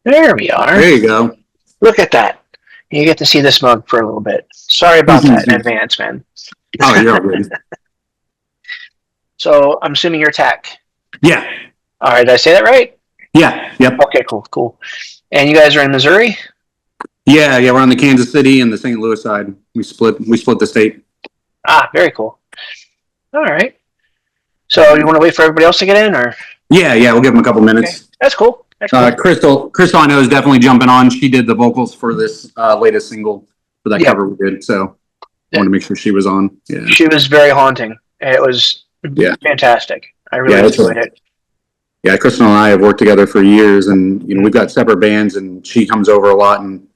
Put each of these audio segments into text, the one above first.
There we are. There you go. Look at that. You get to see this mug for a little bit. Sorry about that in advance, man. Oh, you're all good. So I'm assuming you're tech. Yeah. All right, did I say that right? Yeah. Yep. Okay, cool. And you guys are in Missouri? Yeah. We're on the Kansas City and the St. Louis side. We split the state. Ah, very cool. All right. So you want to wait for everybody else to get in, or? Yeah. We'll give them a couple Okay, minutes. that's cool. Krystal, I know, is definitely jumping on. She did the vocals for this latest single for that cover we did. So I wanted to make sure she was on. Yeah. She was very haunting. It was fantastic. I really enjoyed it. Yeah, Krystal and I have worked together for years, and we've got separate bands, and she comes over a lot and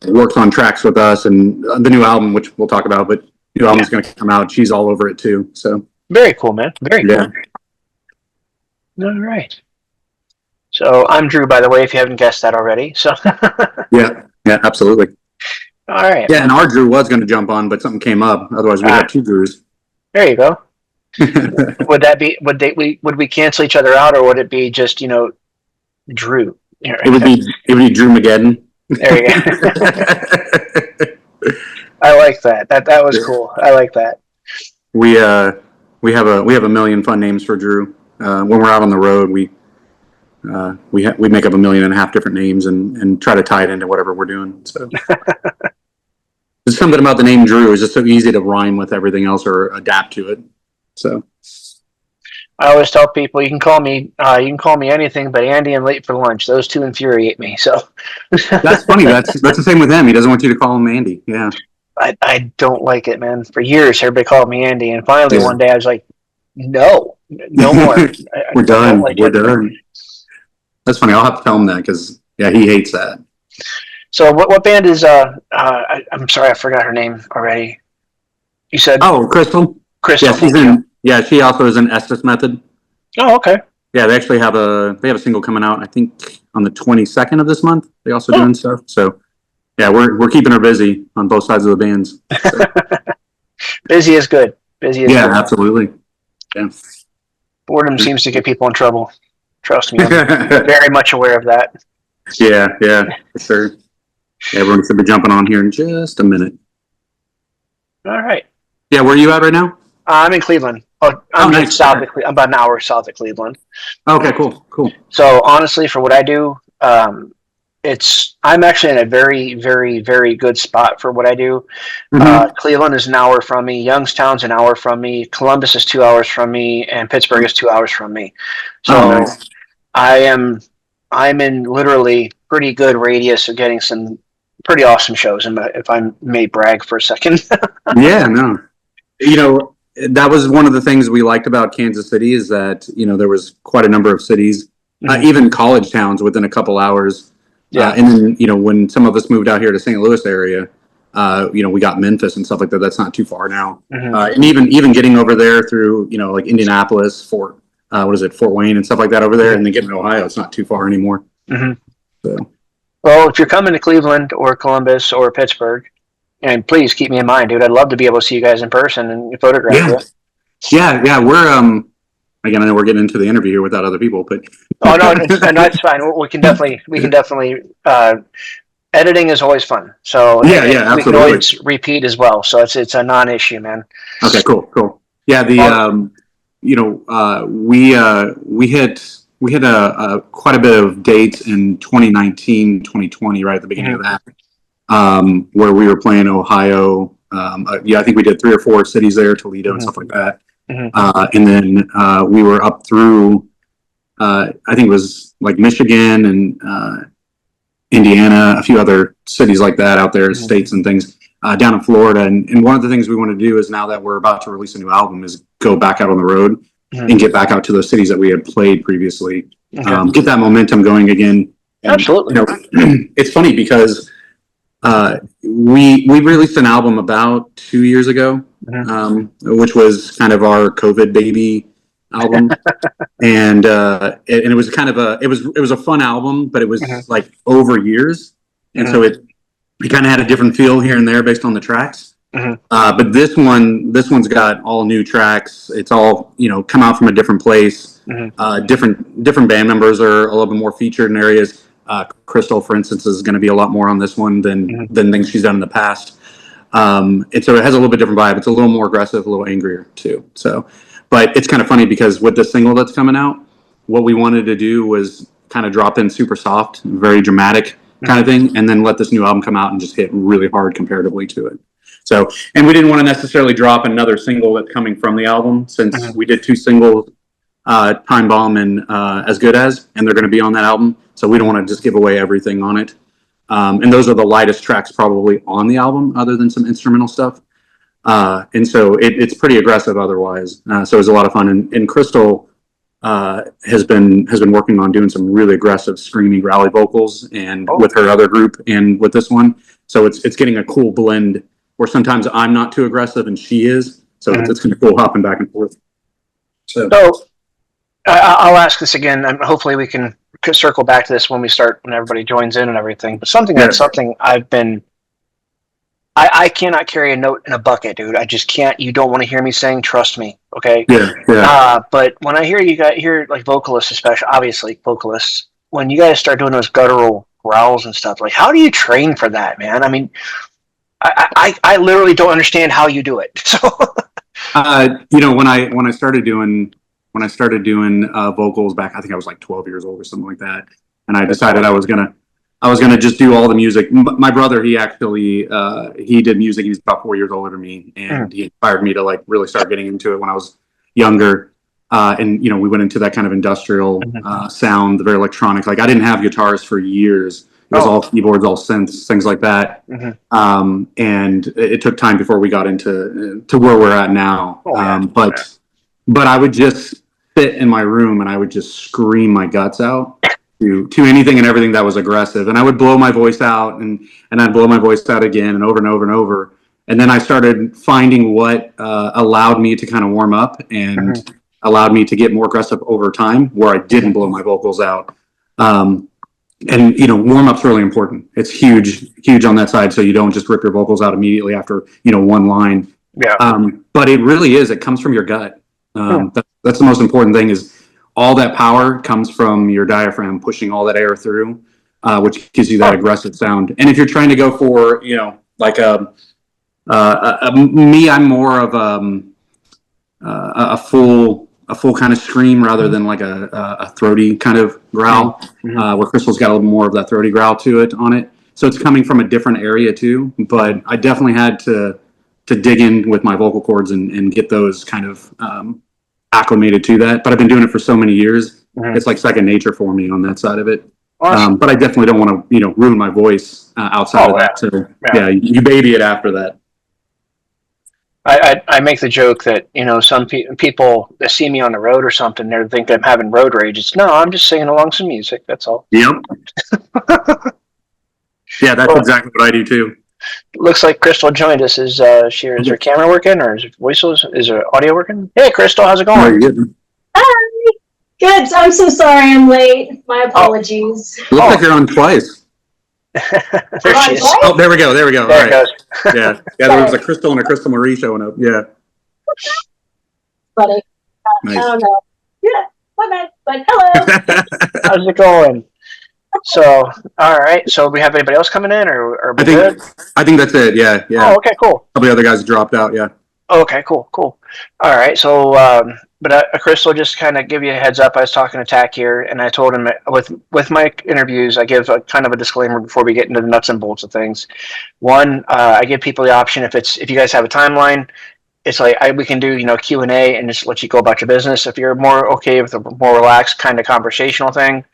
works on tracks with us, and the new album, which we'll talk about, but new album's going to come out. She's all over it too. So very cool, man. Very cool. All right. So I'm Drew, by the way, if you haven't guessed that already. So yeah, absolutely. All right. Yeah, and our Drew was going to jump on, but something came up. Otherwise, we had two Drews. There you go. Would we cancel each other out, or would it be just Drew? It would be Drew Mageddon. There you go. I like that. That was cool. I like that. We have a million fun names for Drew. When we're out on the road, we make up 1.5 million different names and try to tie it into whatever we're doing. So there's something about the name Drew is just so easy to rhyme with everything else or adapt to it. So I always tell people you can call me anything but Andy and late for lunch. Those two infuriate me. So that's funny. That's the same with him. He doesn't want you to call him Andy. Yeah. I don't like it, man. For years, everybody called me Andy, and finally one day I was like, no more. We're done. We're done. That's funny. I'll have to tell him that because he hates that. So what band is I'm sorry, I forgot her name already. You said Krystal. Krystal. Yeah, she also is in Estes Method. Oh, okay. Yeah, they actually have a single coming out, I think, on the 22nd of this month. They also doing stuff. So yeah, we're keeping her busy on both sides of the bands. So. Busy is good. Busy is good. Absolutely. Yeah. Boredom seems to get people in trouble. Trust me, I'm very much aware of that. Yeah, for sure. Everyone should be jumping on here in just a minute. All right. Yeah, where are you at right now? I'm in Cleveland. I'm nice. South of Cleveland. I'm about an hour south of Cleveland. Okay, cool. So honestly, for what I do, I'm actually in a very, very, very good spot for what I do. Mm-hmm. Cleveland is an hour from me. Youngstown's an hour from me. Columbus is 2 hours from me, and Pittsburgh is 2 hours from me. So nice. I'm in literally pretty good radius of getting some pretty awesome shows, if I may brag for a second. Yeah, no. That was one of the things we liked about Kansas City is that, there was quite a number of cities, even college towns within a couple hours. Yeah. And then, when some of us moved out here to St. Louis area, we got Memphis and stuff like that. That's not too far now. Mm-hmm. And even getting over there through, like Indianapolis, Fort Wayne and stuff like that over there, and then getting to Ohio, it's not too far anymore. Mm-hmm. So. Well, if you're coming to Cleveland or Columbus or Pittsburgh, and please keep me in mind, dude. I'd love to be able to see you guys in person and photograph you. Yeah. We're again, I know we're getting into the interview here without other people, but no, it's fine. We can definitely. Editing is always fun. So absolutely. We can always repeat as well. So it's a non-issue, man. Okay, cool. Yeah, we hit a quite a bit of dates in 2019, 2020, right at the beginning of that. Where we were playing Ohio. I think we did 3 or 4 cities there, Toledo and stuff like that. Mm-hmm. And then we were up through, I think it was like Michigan and Indiana, a few other cities like that out there, states and things, down in Florida. And one of the things we want to do is now that we're about to release a new album is go back out on the road and get back out to those cities that we had played previously, get that momentum going again. And, absolutely. It's funny because we released an album about 2 years ago, which was kind of our COVID baby album, and it was kind of it was a fun album, but it was like over years, and so it kind of had a different feel here and there based on the tracks. But this one's got all new tracks. It's all come out from a different place. Different band members are a little bit more featured in areas. Krystal, for instance, is going to be a lot more on this one than things she's done in the past. And so it has a little bit different vibe. It's a little more aggressive, a little angrier too. So, but it's kind of funny because with the single that's coming out, what we wanted to do was kind of drop in super soft, very dramatic kind of thing, and then let this new album come out and just hit really hard comparatively to it. So, and we didn't want to necessarily drop another single that's coming from the album since we did 2 singles, Time Bomb and As Good As, and they're going to be on that album. So we don't want to just give away everything on it. And those are the lightest tracks probably on the album other than some instrumental stuff. And so it's pretty aggressive otherwise. So it was a lot of fun. And Krystal has been working on doing some really aggressive screaming growly vocals and with her other group and with this one. So it's getting a cool blend where sometimes I'm not too aggressive and she is. So it's kind of cool hopping back and forth. So I'll ask this again, and hopefully we can circle back to this when everybody joins in and everything. But something I cannot carry a note in a bucket, dude. I just can't. You don't want to hear me saying, trust me, okay? Yeah. But when I hear like vocalists, especially, obviously vocalists, when you guys start doing those guttural growls and stuff, like, how do you train for that, man? I mean, I literally don't understand how you do it. So, when I started doing vocals back, I think I was like 12 years old or something like that, and I decided I was gonna just do all the music. My brother, he actually he did music. He's about 4 years older than me, and he inspired me to like really start getting into it when I was younger. And we went into that kind of industrial sound, the very electronic. Like I didn't have guitars for years. It was all keyboards, all synths, things like that. And it took time before we got into where we're at now. But I would just sit in my room and I would just scream my guts out to anything and everything that was aggressive. And I would blow my voice out and I'd blow my voice out again and over and over and over. And then I started finding what allowed me to kind of warm up and allowed me to get more aggressive over time where I didn't blow my vocals out. And warm-up's really important. It's huge on that side, so you don't just rip your vocals out immediately after one line. But it really is. It comes from your gut. That's the most important thing. Is all that power comes from your diaphragm pushing all that air through, which gives you that aggressive sound. And if you're trying to go for like me, I'm more of a full kind of scream rather than like a throaty kind of growl, where Krystal's got a little more of that throaty growl to it on it. So it's coming from a different area too, but I definitely had to dig in with my vocal cords and get those kind of acclimated to that. But I've been doing it for so many years. It's like second nature for me on that side of it. Awesome. But I definitely don't want to ruin my voice outside of that. So you baby it after that. I make the joke that some people that see me on the road or something, they think I'm having road rage. It's no, I'm just singing along some music. That's all. Yep. Yeah, that's exactly what I do too. Looks like Krystal joined us. Is her camera working or is her audio working? Hey, Krystal, how's it going? Good. Hi. Good. I'm so sorry I'm late. My apologies. Looks like you're on twice. There she is. Oh, there we go. There All right. Yeah. There was a Krystal and a Krystal Marie showing up. Yeah. Funny. Nice. I don't know. Yeah. My bad. But hello. How's it going? So, all right. So, we have anybody else coming in, or I think that's it. Yeah. Oh, okay, cool. All the other guys dropped out. Yeah. Okay, cool. All right. So, but Krystal, just kind of give you a heads up. I was talking to Tack here, and I told him with my interviews, I give a kind of a disclaimer before we get into the nuts and bolts of things. One, I give people the option if you guys have a timeline, it's like we can do Q&A and just let you go about your business. If you're more okay with a more relaxed kind of conversational thing,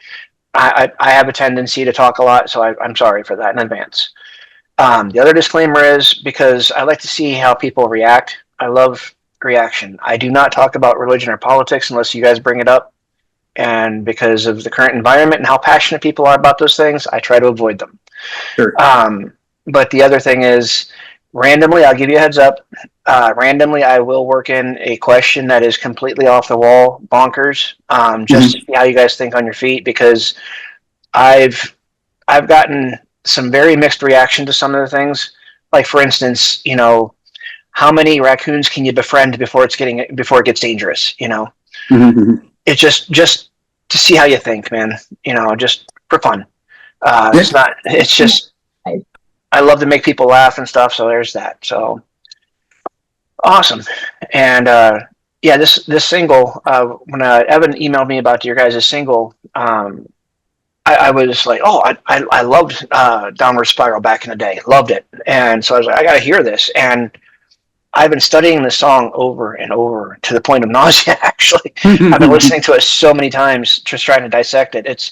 I have a tendency to talk a lot, so I'm sorry for that in advance. The other disclaimer is because I like to see how people react. I love reaction. I do not talk about religion or politics unless you guys bring it up. And because of the current environment and how passionate people are about those things, I try to avoid them. Sure. But the other thing is, randomly, I'll give you a heads up. Randomly, I will work in a question that is completely off the wall, bonkers, just to see how you guys think on your feet, because I've gotten some very mixed reaction to some of the things. Like, for instance, how many raccoons can you befriend before it gets dangerous? It's just to see how you think, man. Just for fun. It's not. It's just I love to make people laugh and stuff. So there's that. So awesome. And yeah, this single. When Evan emailed me about your guys' single, I was like, oh, I loved Downward Spiral back in the day. Loved it. And so I was like, I got to hear this. And I've been studying the song over and over to the point of nausea, actually. I've been listening to it so many times, just trying to dissect it. It's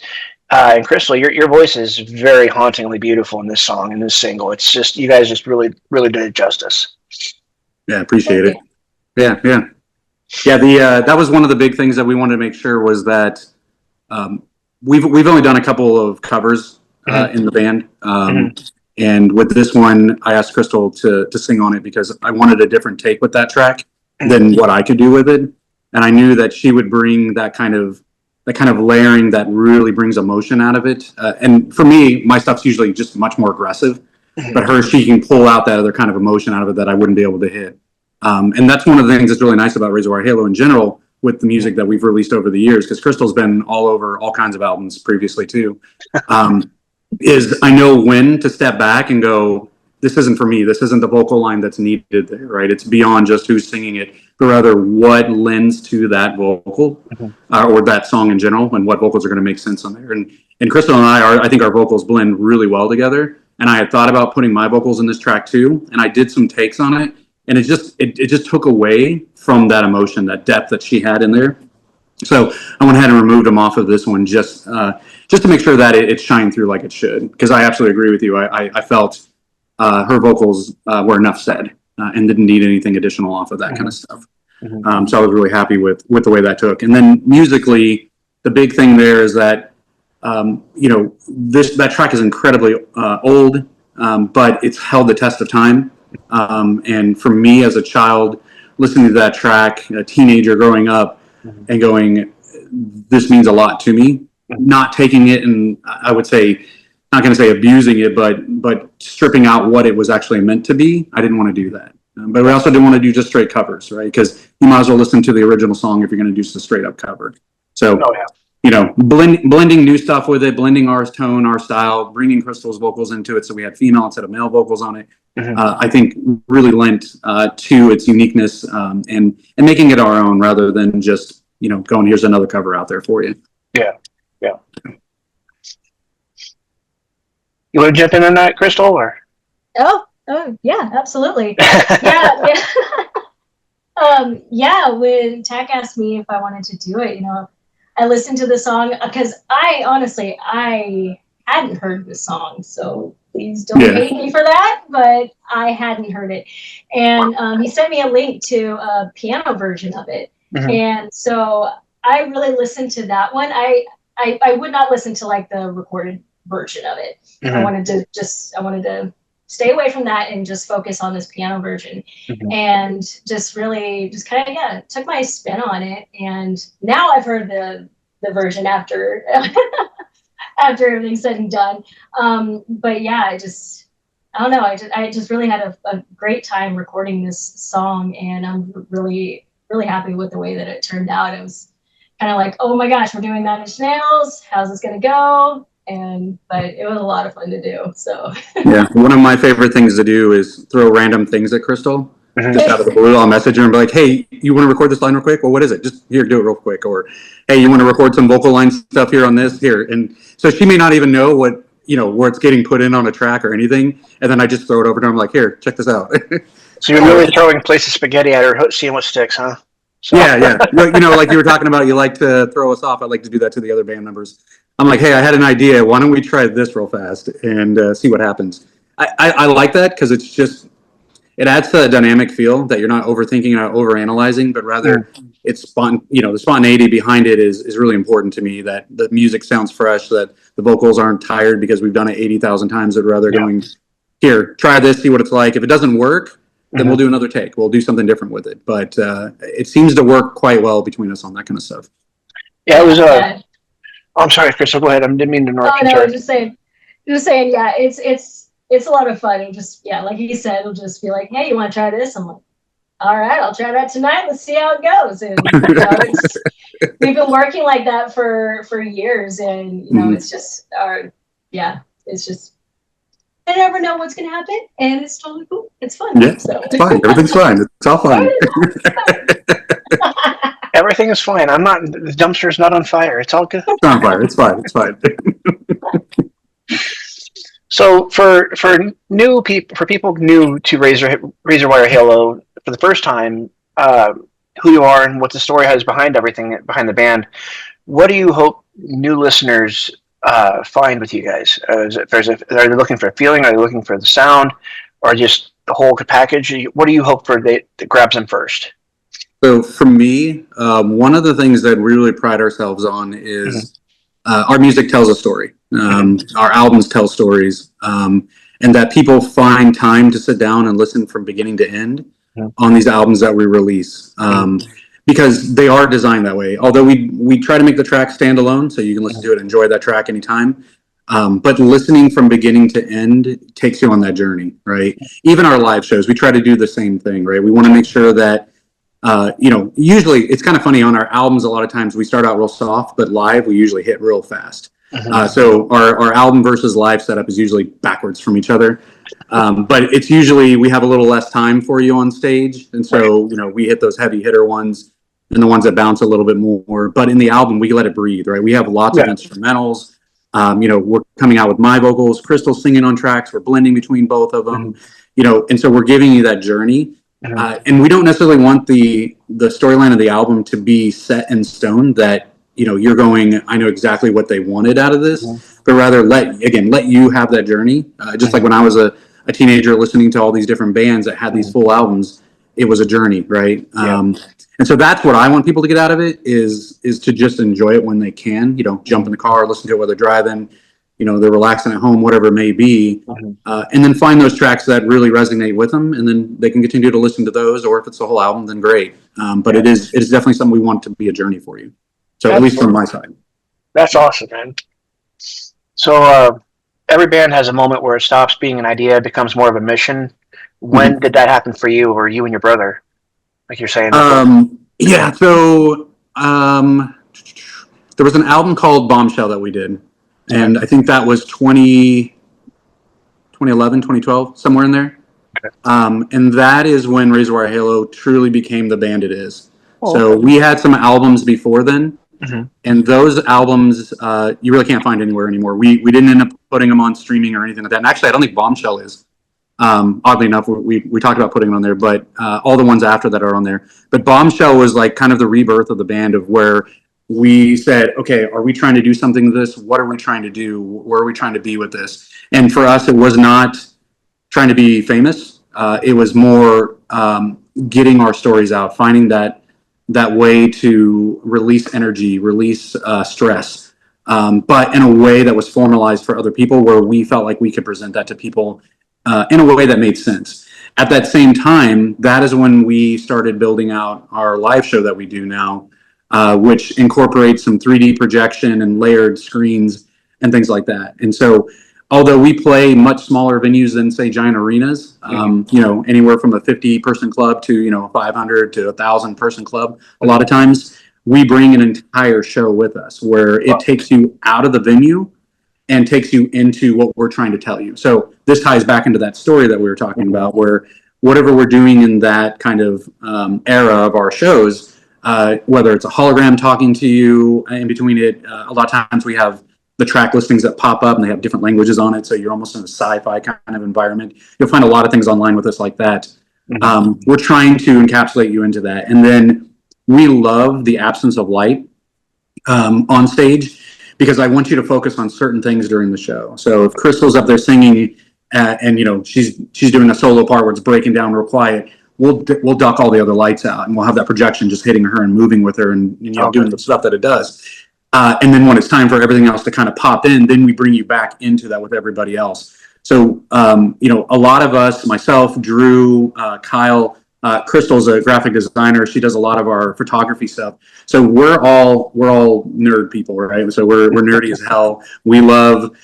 and Krystal, your voice is very hauntingly beautiful in this song, in this single. It's just, you guys just really, really did it justice. Yeah, appreciate it. Yeah. That was one of the big things that we wanted to make sure was that we've only done a couple of covers in the band. And with this one, I asked Krystal to sing on it because I wanted a different take with that track than what I could do with it. And I knew that she would bring that kind of layering that really brings emotion out of it. And for me, my stuff's usually just much more aggressive, but she can pull out that other kind of emotion out of it that I wouldn't be able to hit. And that's one of the things that's really nice about Razorwire Halo in general with the music that we've released over the years, because Krystal's been all over all kinds of albums previously too. Is I know when to step back and go, this isn't for me. This isn't the vocal line that's needed there, right? It's beyond just who's singing it, but rather what lends to that vocal or that song in general, and what vocals are going to make sense on there. And Krystal and I think our vocals blend really well together. And I had thought about putting my vocals in this track too, and I did some takes on it, and it just took away from that emotion, that depth that she had in there. So I went ahead and removed them off of this one just to make sure that it shined through like it should. Because I absolutely agree with you. I felt her vocals were enough said and didn't need anything additional off of that kind of stuff. So I was really happy with the way that took. And then musically, the big thing there is that that track is incredibly old, but it's held the test of time. And for me as a child, listening to that track, a teenager growing up, and going, this means a lot to me. Not taking it, and I would say, not going to say abusing it, but stripping out what it was actually meant to be. I didn't want to do that. But we also didn't want to do just straight covers, right? Because you might as well listen to the original song if you're going to do just a straight up cover. So, blending new stuff with it, blending our tone, our style, bringing Krystal's vocals into it, so we had female instead of male vocals on it. I think really lent to its uniqueness and making it our own rather than just going, here's another cover out there for you. Yeah. You want to jump in on that, Krystal, or? Oh yeah, absolutely. When Tack asked me if I wanted to do it, I listened to the song because I hadn't heard the song, so please don't hate me for that, but I hadn't heard it. And he sent me a link to a piano version of it. And so I really listened to that one. I would not listen to like the recorded version of it. I wanted to stay away from that and just focus on this piano version, and just kind of took my spin on it. And now I've heard the version after after everything's said and done. But yeah, I don't know. I just really had a great time recording this song, and I'm really, really happy with the way that it turned out. It was kind of like, oh my gosh, we're doing Nine Inch Nails. How's this gonna go? But it was a lot of fun to do. So one of my favorite things to do is throw random things at Krystal. Just out of the blue, I'll message her and be like, hey, you want to record this line real quick? Well, what is it? Just here, do it real quick. Or, hey, you want to record some vocal line stuff here on this? Here. And so she may not even know what, where it's getting put in on a track or anything. And then I just throw it over to her. I'm like, here, check this out. So you're really throwing places spaghetti at her, seeing what sticks, huh? So. Yeah. Like you were talking about, you like to throw us off. I like to do that to the other band members. I'm like, hey, I had an idea. Why don't we try this real fast and see what happens? I like that because it's just, it adds to a dynamic feel that you're not overthinking or overanalyzing, but rather it's the spontaneity behind it is really important to me, that the music sounds fresh, that the vocals aren't tired because we've done it 80,000 times, but rather going, here, try this, see what it's like. If it doesn't work, then we'll do another take. We'll do something different with it. But it seems to work quite well between us on that kind of stuff. Yeah, it was I'm sorry, Krystal, go ahead. I didn't mean to interrupt you. No, just saying, yeah, it's a lot of fun. And just, like he said, it'll just be like, hey, you want to try this? I'm like, all right, I'll try that tonight. Let's see how it goes. And we've been working like that for years, and it's just yeah, it's just, I never know what's going to happen, and it's totally cool. It's fun. Yeah, So. it's fine. Everything's fine. It's all fine. Everything is fine. I'm not. The dumpster's not on fire. It's all good. It's on fire. It's fine. It's fine. So for new people, for people new to Razorwire Halo for the first time, who you are and what the story has behind everything behind the band, what do you hope new listeners find with you guys? Are they looking for a feeling? Are they looking for the sound, or just the whole package? What do you hope for that grabs them first? So for me, one of the things that we really pride ourselves on is our music tells a story. Our albums tell stories, and that people find time to sit down and listen from beginning to end on these albums that we release. Because they are designed that way. Although we try to make the track stand alone, so you can listen to it and enjoy that track anytime. But listening from beginning to end takes you on that journey, right? Even our live shows, we try to do the same thing, right? We want to make sure that usually it's kind of funny on our albums. A lot of times we start out real soft, but live we usually hit real fast. So our album versus live setup is usually backwards from each other. But it's usually we have a little less time for you on stage, and so we hit those heavy hitter ones and the ones that bounce a little bit more. But in the album, we let it breathe, right? We have lots of instrumentals. We're coming out with my vocals, Krystal singing on tracks. We're blending between both of them, and so we're giving you that journey. And we don't necessarily want the storyline of the album to be set in stone that you're going, I know exactly what they wanted out of this, but rather let you have that journey. Just like when I was a teenager listening to all these different bands that had these full albums, it was a journey, right? And so that's what I want people to get out of it is to just enjoy it when they can. Jump in the car, listen to it while they're driving. They're relaxing at home, whatever it may be, and then find those tracks that really resonate with them, and then they can continue to listen to those. Or if it's the whole album, then great. But it is definitely something we want to be a journey for you. So at least from my side. That's awesome, man. So every band has a moment where it stops being an idea, becomes more of a mission. When did that happen for you, or you and your brother? Like you're saying. Yeah. So there was an album called Bombshell that we did. And I think that was 2011, 2012, somewhere in there. And that is when Razorwire Halo truly became the band it is. So we had some albums before then. And those albums, you really can't find anywhere anymore. We didn't end up putting them on streaming or anything like that. And actually, I don't think Bombshell is. Oddly enough, we talked about putting them on there, but all the ones after that are on there. But Bombshell was like kind of the rebirth of the band, of where we said, okay, are we trying to do something with this? What are we trying to do? Where are we trying to be with this? And for us, it was not trying to be famous. It was more getting our stories out, finding that way to release energy, release stress, but in a way that was formalized for other people, where we felt like we could present that to people in a way that made sense. At that same time, that is when we started building out our live show that we do now, which incorporates some 3D projection and layered screens and things like that. And so, although we play much smaller venues than, say, giant arenas, anywhere from a 50-person club to 500 to 1,000-person club, a lot of times we bring an entire show with us, where it takes you out of the venue and takes you into what we're trying to tell you. So this ties back into that story that we were talking about, where whatever we're doing in that kind of era of our shows, whether it's a hologram talking to you in between it, a lot of times we have the track listings that pop up and they have different languages on it, so you're almost in a sci-fi kind of environment. You'll find a lot of things online with us like that. We're trying to encapsulate you into that. And then we love the absence of light on stage, because I want you to focus on certain things during the show. So if Krystal's up there singing and she's doing a solo part where it's breaking down real quiet, we'll duck all the other lights out, and we'll have that projection just hitting her and moving with her and doing the stuff that it does. And then when it's time for everything else to kind of pop in, then we bring you back into that with everybody else. So a lot of us, myself, Drew, Kyle, Krystal's a graphic designer. She does a lot of our photography stuff. So we're all nerd people, right? So we're nerdy as hell. We love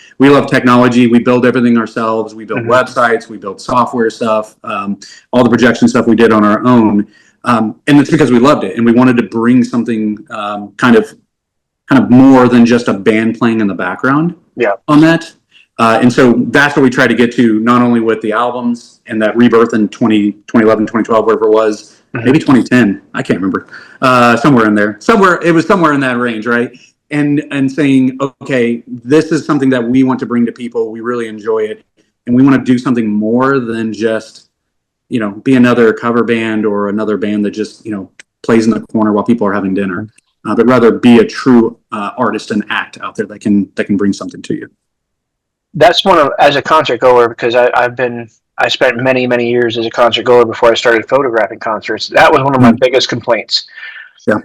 technology. We build everything ourselves. We build websites. We build software stuff. All the projection stuff we did on our own, and it's because we loved it and we wanted to bring something kind of more than just a band playing in the background. On that. And so that's what we try to get to, not only with the albums and that rebirth in 2011, 2012, wherever it was, maybe 2010, I can't remember, somewhere in there, it was somewhere in that range, right? And saying, okay, this is something that we want to bring to people. We really enjoy it. And we want to do something more than just, be another cover band or another band that just, plays in the corner while people are having dinner, but rather be a true artist and act out there that can bring something to you. That's as a concert goer, because I spent many years as a concert goer before I started photographing concerts. That was one of my biggest complaints. Yeah.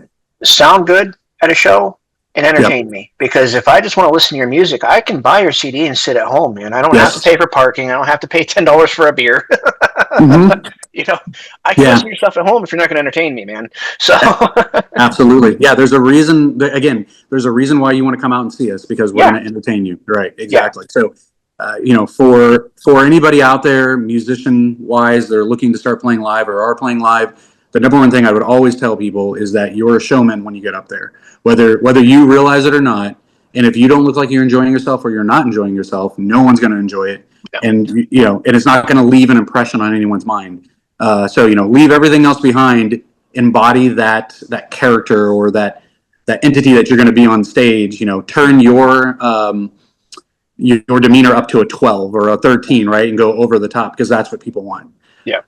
Sound good at a show and entertain me. Because if I just want to listen to your music, I can buy your CD and sit at home, man. I don't have to pay for parking. I don't have to pay $10 for a beer. I can listen to your stuff at home if you're not going to entertain me, man. So absolutely. Yeah, there's a reason. There's a reason why you want to come out and see us, because we're going to entertain you. Right. Exactly. So, for anybody out there, musician wise, they're looking to start playing live or are playing live, the number one thing I would always tell people is that you're a showman when you get up there, whether you realize it or not. And if you don't look like you're enjoying yourself or you're not enjoying yourself, no one's going to enjoy it. Yeah. And, and it's not going to leave an impression on anyone's mind. So, leave everything else behind, embody that character or that entity that you're going to be on stage, turn your demeanor up to a 12 or a 13, right? And go over the top, because that's what people want. Yeah.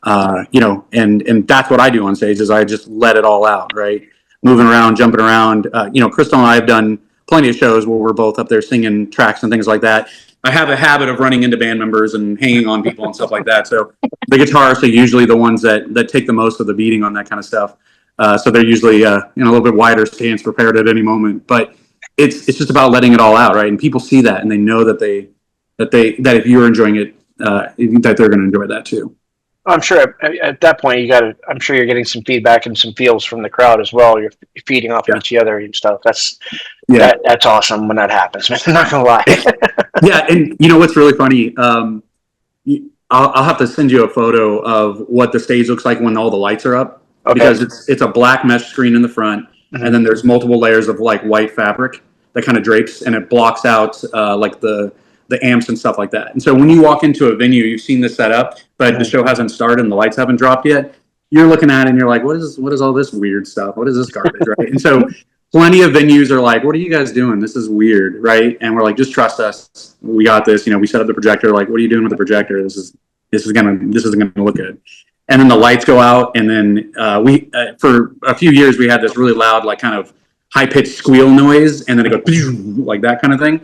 And that's what I do on stage, is I just let it all out, right? Moving around, jumping around. Krystal and I have done plenty of shows where we're both up there singing tracks and things like that. I have a habit of running into band members and hanging on people and stuff like that. So the guitarists are usually the ones that take the most of the beating on that kind of stuff. So they're usually in a little bit wider stance, prepared at any moment. But it's just about letting it all out, right? And people see that, and they know that if you're enjoying it, that they're going to enjoy that too. I'm sure at that point I'm sure you're getting some feedback and some feels from the crowd as well. You're feeding off of each other and stuff. That's awesome when that happens, man. I'm not gonna lie. Yeah, and what's really funny? I'll have to send you a photo of what the stage looks like when all the lights are up, because it's a black mesh screen in the front, and then there's multiple layers of like white fabric that kind of drapes, and it blocks out like the amps and stuff like that. And so when you walk into a venue, you've seen this set up, but the show hasn't started and the lights haven't dropped yet. You're looking at it and you're like, what is all this weird stuff? What is this garbage, right? And so plenty of venues are like, what are you guys doing? This is weird, right? And we're like, just trust us. We got this. We set up the projector. Like, what are you doing with the projector? This isn't gonna look good. And then the lights go out, and then we for a few years we had this really loud, like kind of high pitched squeal noise, and then it goes like that kind of thing.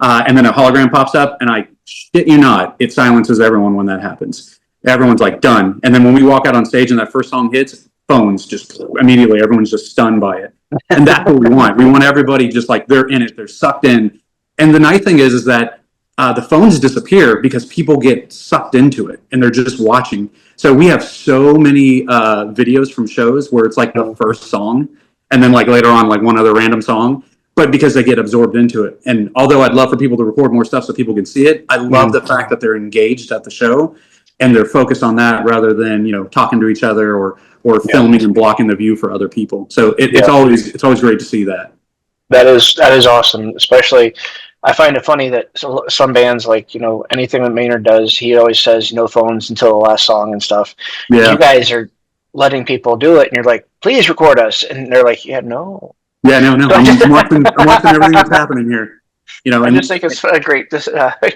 And then a hologram pops up, and I shit you not, it silences everyone when that happens. Everyone's like done. And then when we walk out on stage and that first song hits, phones just immediately, everyone's just stunned by it. And that's what we want. We want everybody just like they're in it, they're sucked in. And the nice thing is that the phones disappear because people get sucked into it and they're just watching. So we have so many videos from shows where it's like the first song, and then like later on like one other random song. But because they get absorbed into it. And although I'd love for people to record more stuff so people can see it, I love the fact that they're engaged at the show and they're focused on that rather than, talking to each other or filming and blocking the view for other people. So it's always great to see that. That is awesome. Especially, I find it funny that some bands, like, anything that Maynard does, he always says no phones until the last song and stuff. Yeah. You guys are letting people do it and you're like, please record us. And they're like, yeah, no. Yeah, no. I'm watching everything that's happening here. I just think it's a great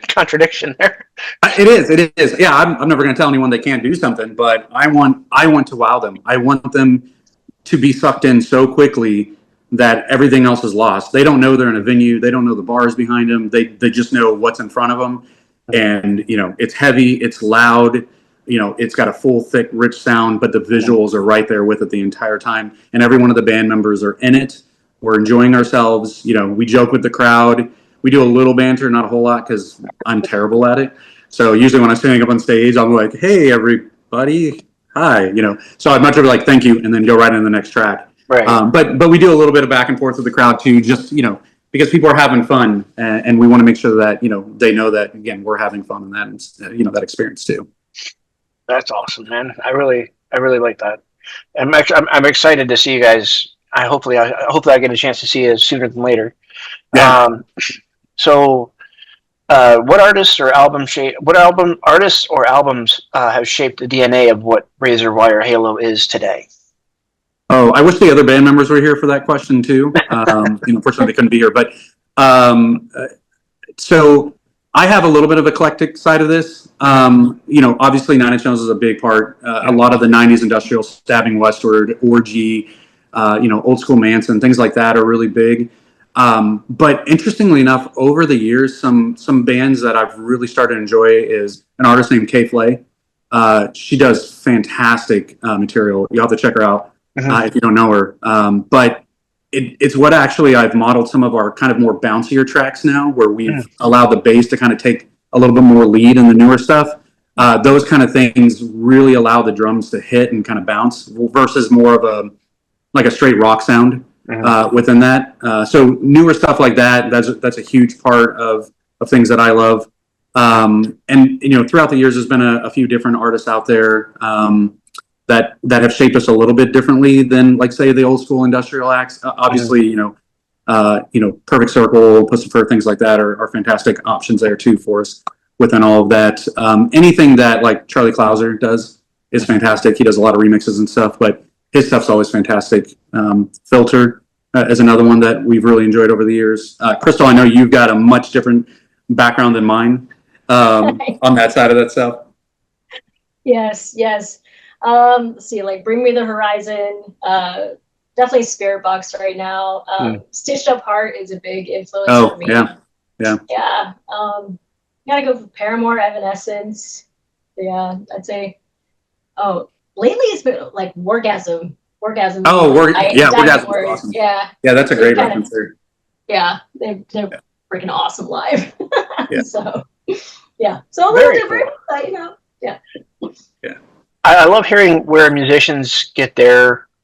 contradiction there. It is. Yeah, I'm never going to tell anyone they can't do something, but I want to wow them. I want them to be sucked in so quickly that everything else is lost. They don't know they're in a venue. They don't know the bars behind them. They just know what's in front of them. And, it's heavy, it's loud, it's got a full, thick, rich sound, but the visuals are right there with it the entire time. And every one of the band members are in it. We're enjoying ourselves. We joke with the crowd. We do a little banter, not a whole lot, because I'm terrible at it. So usually when I'm standing up on stage, I'm like, hey, everybody, hi, So I'd much rather like, thank you, and then go right into the next track. Right. But we do a little bit of back and forth with the crowd too, just, because people are having fun, and we want to make sure that, they know that, again, we're having fun in that, and, that experience too. That's awesome, man. I really like that. I'm excited to see you guys. Hopefully I get a chance to see you sooner than later. Yeah. So what artists or artists or albums have shaped the DNA of what Razorwire Halo is today? Oh, I wish the other band members were here for that question too. Unfortunately they couldn't be here, but so I have a little bit of eclectic side of this. Obviously Nine Inch Nails is a big part. A lot of the '90s industrial, Stabbing Westward, Orgy, Old School Manson, things like that are really big. But interestingly enough, over the years, some bands that I've really started to enjoy is an artist named Kay Flay. She does fantastic material. You'll have to check her out if you don't know her. But it's what actually I've modeled some of our kind of more bouncier tracks now, where we've allowed the bass to kind of take a little bit more lead in the newer stuff. Those kind of things really allow the drums to hit and kind of bounce versus more of a straight rock sound within that. So newer stuff like that, that's a huge part of things that I love. And throughout the years, there's been a few different artists out there that have shaped us a little bit differently than, like, say, the old school industrial acts. Obviously, Perfect Circle, Pussifer, things like that are fantastic options there too for us within all of that. Anything that like Charlie Clouser does is fantastic. He does a lot of remixes and stuff, but his stuff's always fantastic. Filter is another one that we've really enjoyed over the years. Krystal, I know you've got a much different background than mine on that side of that stuff. Yes. Let's see, like Bring Me the Horizon, definitely Spirit Box right now. Stitched Up Heart is a big influence for me. Yeah. Gotta go for Paramore, Evanescence. Yeah, I'd say. Oh, lately it's been like Wargasm. Wargasm is awesome. Yeah, that's a great reference there. Yeah, they're freaking awesome live. Yeah. So a little different, cool. But Yeah. I love hearing where musicians get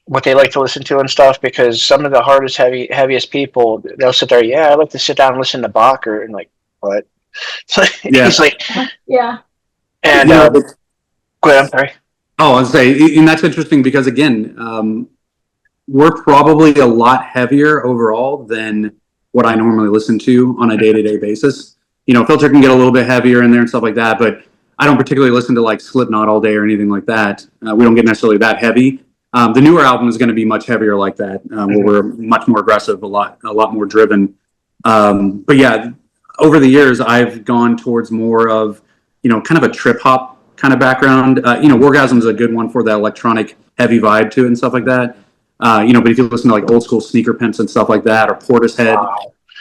what they like to listen to and stuff, because some of the hardest, heaviest people, they'll sit there. Yeah, I like to sit down and listen to Bach, and like, what? He's like, yeah. And go ahead, I'm sorry. Oh, I'd say, and that's interesting because again, we're probably a lot heavier overall than what I normally listen to on a day-to-day basis. Filter can get a little bit heavier in there and stuff like that, but I don't particularly listen to like Slipknot all day or anything like that. We don't get necessarily that heavy. The newer album is going to be much heavier like that, where we're much more aggressive, a lot more driven. But yeah, over the years, I've gone towards more of, kind of a trip hop kind of background. Wargasm is a good one for that electronic heavy vibe to it and stuff like that. But if you listen to like old school Sneaker Pimps and stuff like that, or Portishead,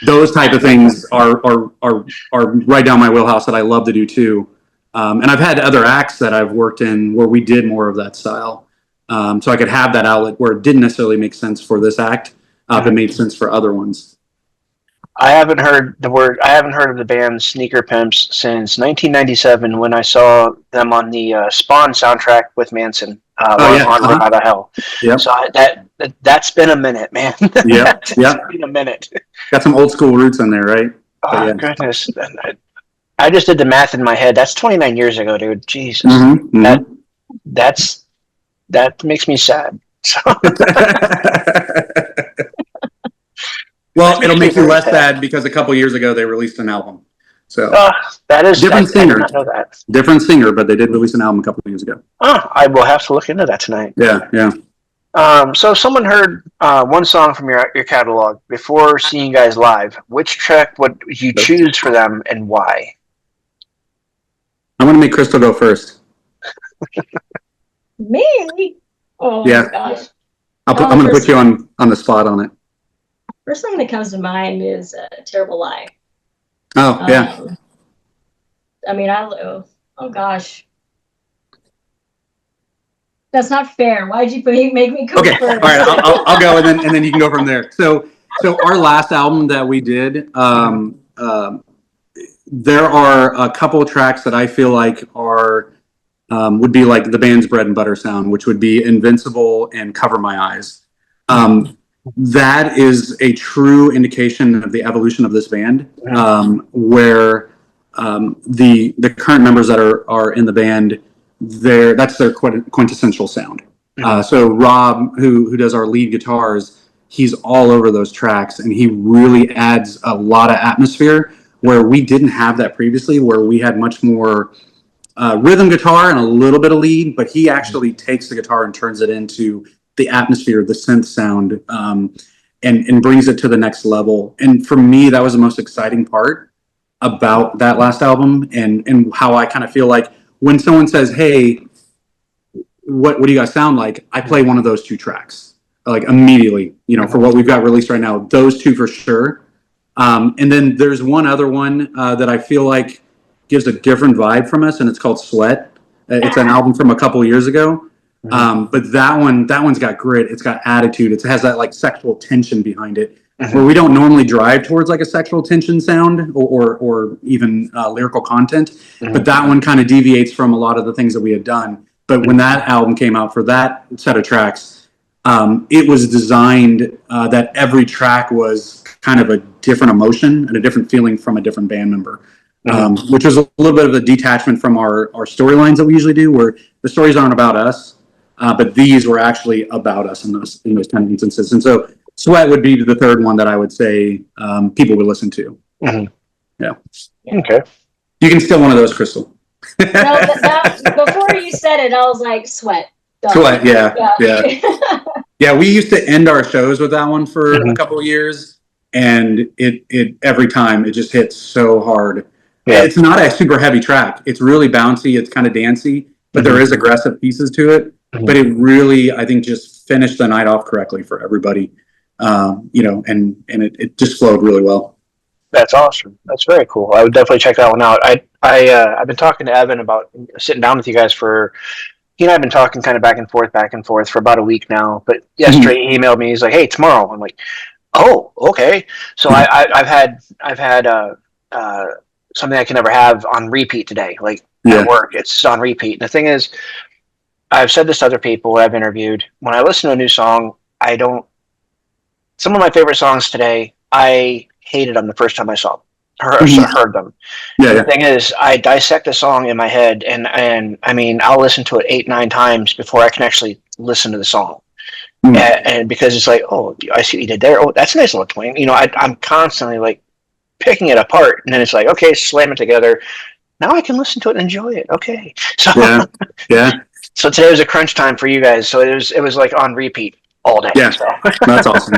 those type of things are right down my wheelhouse that I love to do too. And I've had other acts that I've worked in where we did more of that style. So I could have that outlet where it didn't necessarily make sense for this act, but made sense for other ones. I haven't heard of the band Sneaker Pimps since 1997 when I saw them on the Spawn soundtrack with Manson on Road Out of Hell. Yep. So that's been a minute, man. Yeah, It's been a minute. Got some old school roots in there, right? Oh, goodness. I just did the math in my head. That's 29 years ago, dude. Jesus. That makes me sad. So. Well, it'll make you less sad because a couple years ago they released an album. So that is different singer. I did not know that. Different singer, but they did release an album a couple of years ago. Oh, I will have to look into that tonight. Yeah. So if someone heard one song from your catalog before seeing you guys live, which track would you choose for them and why? I'm going to make Krystal go first. Me? Oh yeah. My gosh. I'm going to put you on the spot on it. First thing that comes to mind is Terrible Lie. Oh, yeah. I mean, oh gosh. That's not fair. Why'd you make me go first? All right, I'll go, and then you can go from there. So our last album that we did, there are a couple of tracks that I feel like would be like the band's bread and butter sound, which would be Invincible and Cover My Eyes. That is a true indication of the evolution of this band, where the current members that are in the band, that's their quintessential sound. So Rob, who does our lead guitars, he's all over those tracks, and he really adds a lot of atmosphere where we didn't have that previously, where we had much more rhythm guitar and a little bit of lead, but he actually takes the guitar and turns it into the atmosphere, the synth sound, and brings it to the next level. And for me, that was the most exciting part about that last album, and how I kind of feel like when someone says, hey, what do you guys sound like? I play one of those two tracks, like immediately, for what we've got released right now, those two for sure. And then there's one other one that I feel like gives a different vibe from us, and it's called Sweat. It's an album from a couple of years ago. But that one's got grit. It's got attitude. It has that like sexual tension behind it, where we don't normally drive towards like a sexual tension sound or even lyrical content. But that one kind of deviates from a lot of the things that we had done. But when that album came out for that set of tracks, it was designed that every track was kind of a different emotion and a different feeling from a different band member. Which was a little bit of a detachment from our storylines that we usually do, where the stories aren't about us, but these were actually about us in those kind of instances. And so Sweat would be the third one that I would say people would listen to. Yeah. Okay. You can steal one of those, Krystal. No, before you said it, I was like, Sweat. Done. Sweat, yeah. Yeah, we used to end our shows with that one for a couple of years, and it every time it just hits so hard. Yeah. It's not a super heavy track. It's really bouncy. It's kind of dancey, but there is aggressive pieces to it. But it really, I think, just finished the night off correctly for everybody. And it just flowed really well. That's awesome. That's very cool. I would definitely check that one out. I've been talking to Evan about sitting down with you guys for. He and I have been talking kind of back and forth for about a week now. But yesterday he emailed me. He's like, "Hey, tomorrow." I'm like, "Oh, okay." So I've had something I can never have on repeat today. Like at work, it's on repeat. And the thing is, I've said this to other people I've interviewed. When I listen to a new song, some of my favorite songs today, I hated them the first time I heard them. The thing is, I dissect a song in my head, and I mean, I'll listen to it 8-9 times before I can actually listen to the song. And because it's like, oh, I see what you did there. Oh, that's a nice little twang. I'm constantly like picking it apart, and then it's like, okay, slam it together. Now I can listen to it and enjoy it. Okay, so so today was a crunch time for you guys. So it was like on repeat all day. Yeah, so. That's awesome.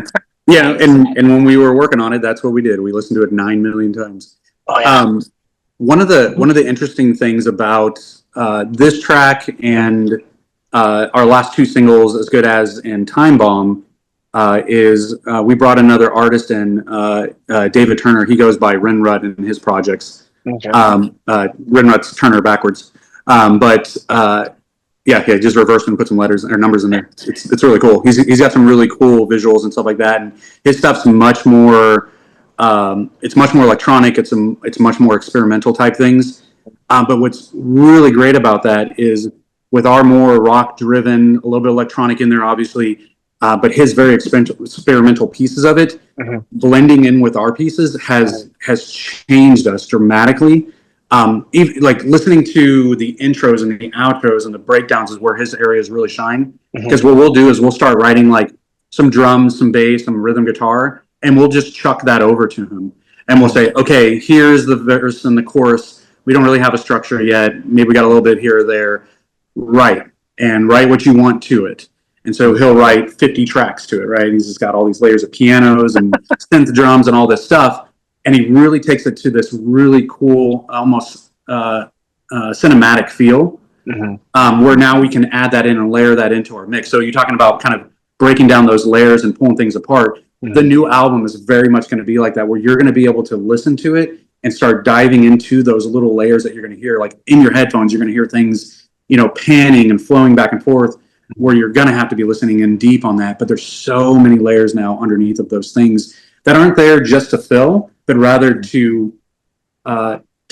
Yeah, and when we were working on it, that's what we did. We listened to it 9 million times. Oh, yeah. One of the interesting things about this track and our last two singles, As Good As and Time Bomb, is we brought another artist in, David Turner. He goes by Renrut in his projects. Okay. Renrut's Turner backwards. Just reversed and put some letters or numbers in there. It's really cool. He's got some really cool visuals and stuff like that, and his stuff's much more. It's much more electronic. It's much more experimental type things. But what's really great about that is with our more rock driven, a little bit electronic in there, obviously, but his very experimental pieces of it, blending in with our pieces has changed us dramatically. Even like listening to the intros and the outros and the breakdowns is where his areas really shine. Because what we'll do is we'll start writing like some drums, some bass, some rhythm guitar, and we'll just chuck that over to him. And we'll say, okay, here's the verse and the chorus. We don't really have a structure yet. Maybe we got a little bit here or there. Write what you want to it. And so he'll write 50 tracks to it, right? He's just got all these layers of pianos and synth drums and all this stuff. And he really takes it to this really cool, almost cinematic feel, where now we can add that in and layer that into our mix. So you're talking about kind of breaking down those layers and pulling things apart. The new album is very much going to be like that, where you're going to be able to listen to it and start diving into those little layers that you're going to hear. Like in your headphones, you're going to hear things, panning and flowing back and forth, where you're going to have to be listening in deep on that. But there's so many layers now underneath of those things that aren't there just to fill, but rather to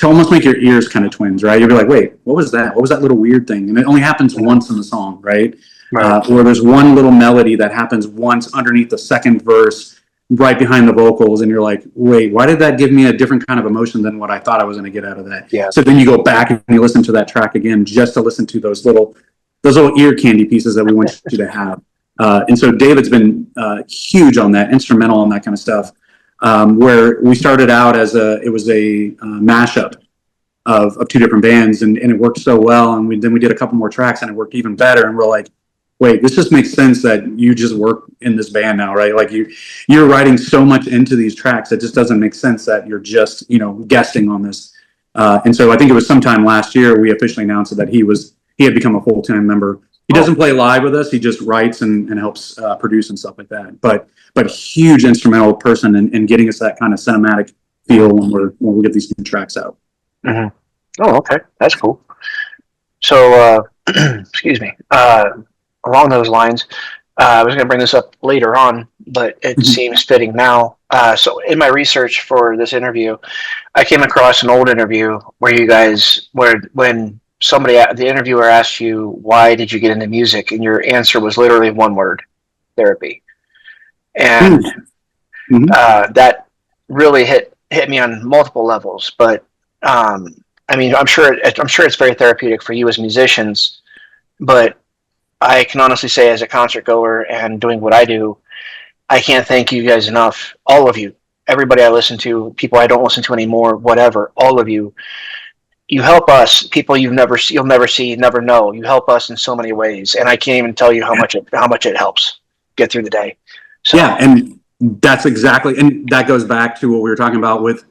almost make your ears kind of twins, right? You'll be like, wait, what was that? What was that little weird thing? And it only happens once in the song, right? Or there's one little melody that happens once underneath the second verse, right behind the vocals, and you're like, wait, why did that give me a different kind of emotion than what I thought I was going to get out of that? Yeah. So then you go back and you listen to that track again just to listen to those little ear candy pieces that we want you to have. And so David's been huge on that, instrumental on that kind of stuff. where we started out as it was a mashup of two different bands, and it worked so well. And then we did a couple more tracks, and it worked even better. And we're like, wait, this just makes sense that you just work in this band now, right? Like you're writing so much into these tracks, it just doesn't make sense that you're just, guesting on this. And so I think it was sometime last year we officially announced that he had become a full-time member. He doesn't play live with us. He just writes and helps produce and stuff like that. But huge instrumental person in getting us that kind of cinematic feel when we get these new tracks out. Mm-hmm. Oh, okay, that's cool. So, excuse me. Along those lines, I was going to bring this up later on, but it seems fitting now. So, in my research for this interview, I came across an old interview where you guys, when the interviewer asked you, "Why did you get into music?" and your answer was literally one word: therapy. And that really hit me on multiple levels. But I mean, I'm sure it's very therapeutic for you as musicians, but I can honestly say, as a concert goer and doing what I do, I can't thank you guys enough. All of you, everybody I listen to, people I don't listen to anymore, whatever, all of you, you help us. People you'll never see, never know. You help us in so many ways, and I can't even tell you how much it helps get through the day. So, yeah, and that's exactly, and that goes back to what we were talking about with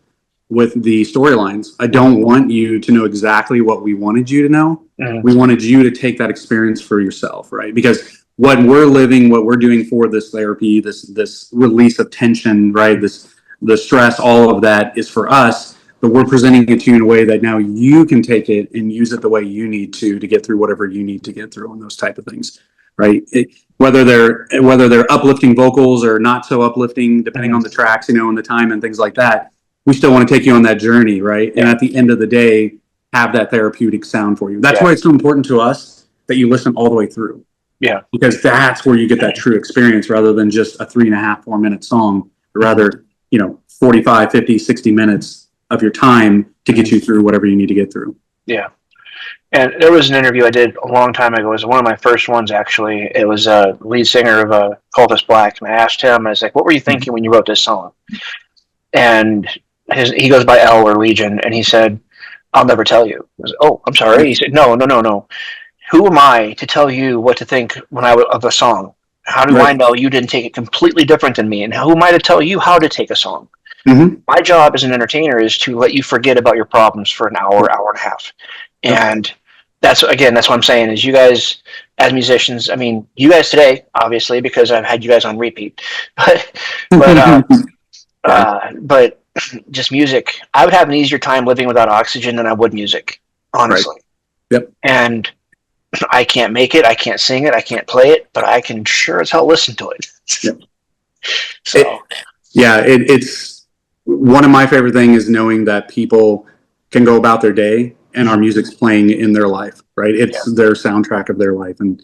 the storylines. I don't want you to know exactly what we wanted you to know. Mm-hmm. We wanted you to take that experience for yourself, right? Because what we're doing for this therapy, this release of tension, right? The stress, all of that is for us, but we're presenting it to you in a way that now you can take it and use it the way you need to get through whatever you need to get through on those type of things, right? Whether they're uplifting vocals or not so uplifting, depending on the tracks, and the time and things like that. We still want to take you on that journey, right? Yeah. And at the end of the day, have that therapeutic sound for you. That's why it's so important to us that you listen all the way through. Yeah. Because that's where you get that true experience rather than just a 3.5, 4 minute song, but rather, 45, 50, 60 minutes of your time to get you through whatever you need to get through. Yeah. And there was an interview I did a long time ago. It was one of my first ones, actually. It was a lead singer of Cultist Black. And I asked him, I was like, what were you thinking when you wrote this song? And he goes by L or Legion, and he said, "I'll never tell you." I was, "Oh, I'm sorry." He said, "No. Who am I to tell you what to think of a song? How do I know you didn't take it completely different than me? And who am I to tell you how to take a song? Mm-hmm. My job as an entertainer is to let you forget about your problems for an hour, hour and a half." And that's what I'm saying is, you guys as musicians, I mean, you guys today, obviously, because I've had you guys on repeat, but just music, I would have an easier time living without oxygen than I would music, honestly. Right. Yep. And I can't make it, I can't sing it, I can't play it, but I can sure as hell listen to it. Yep. So, it's one of my favorite things is knowing that people can go about their day and our music's playing in their life, right? It's their soundtrack of their life. And,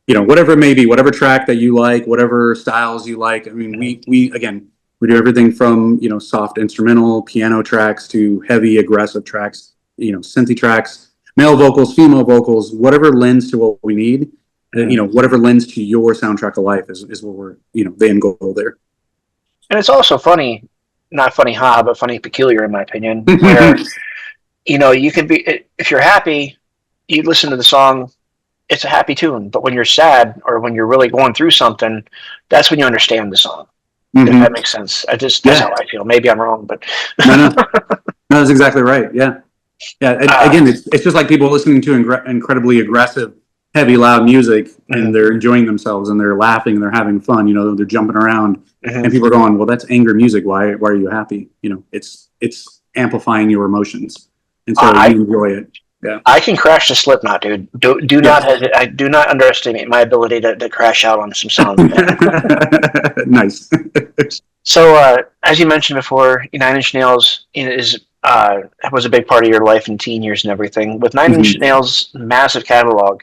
whatever it may be, whatever track that you like, whatever styles you like. I mean, we do everything from, soft instrumental piano tracks to heavy aggressive tracks, synthy tracks, male vocals, female vocals, whatever lends to what we need, whatever lends to your soundtrack of life is what we're, the end goal there. And it's also funny, not funny but funny peculiar in my opinion, where, you can be, if you're happy, you listen to the song, it's a happy tune, but when you're sad or when you're really going through something, that's when you understand the song. Mm-hmm. If that makes sense. That's how I feel. Maybe I'm wrong, but no, that's exactly right. Yeah. Again, it's just like people listening to incredibly aggressive, heavy, loud music, and they're enjoying themselves and they're laughing and they're having fun. They're jumping around, and people are going, "Well, that's anger music. Why are you happy?" It's amplifying your emotions, and so you enjoy it. Yeah. I can crash the Slipknot, dude. Do not hesitate. I do not underestimate my ability to crash out on some sound. Nice. So, as you mentioned before, 9 Inch Nails was a big part of your life in teen years and everything. With 9 Inch Nails' massive catalog,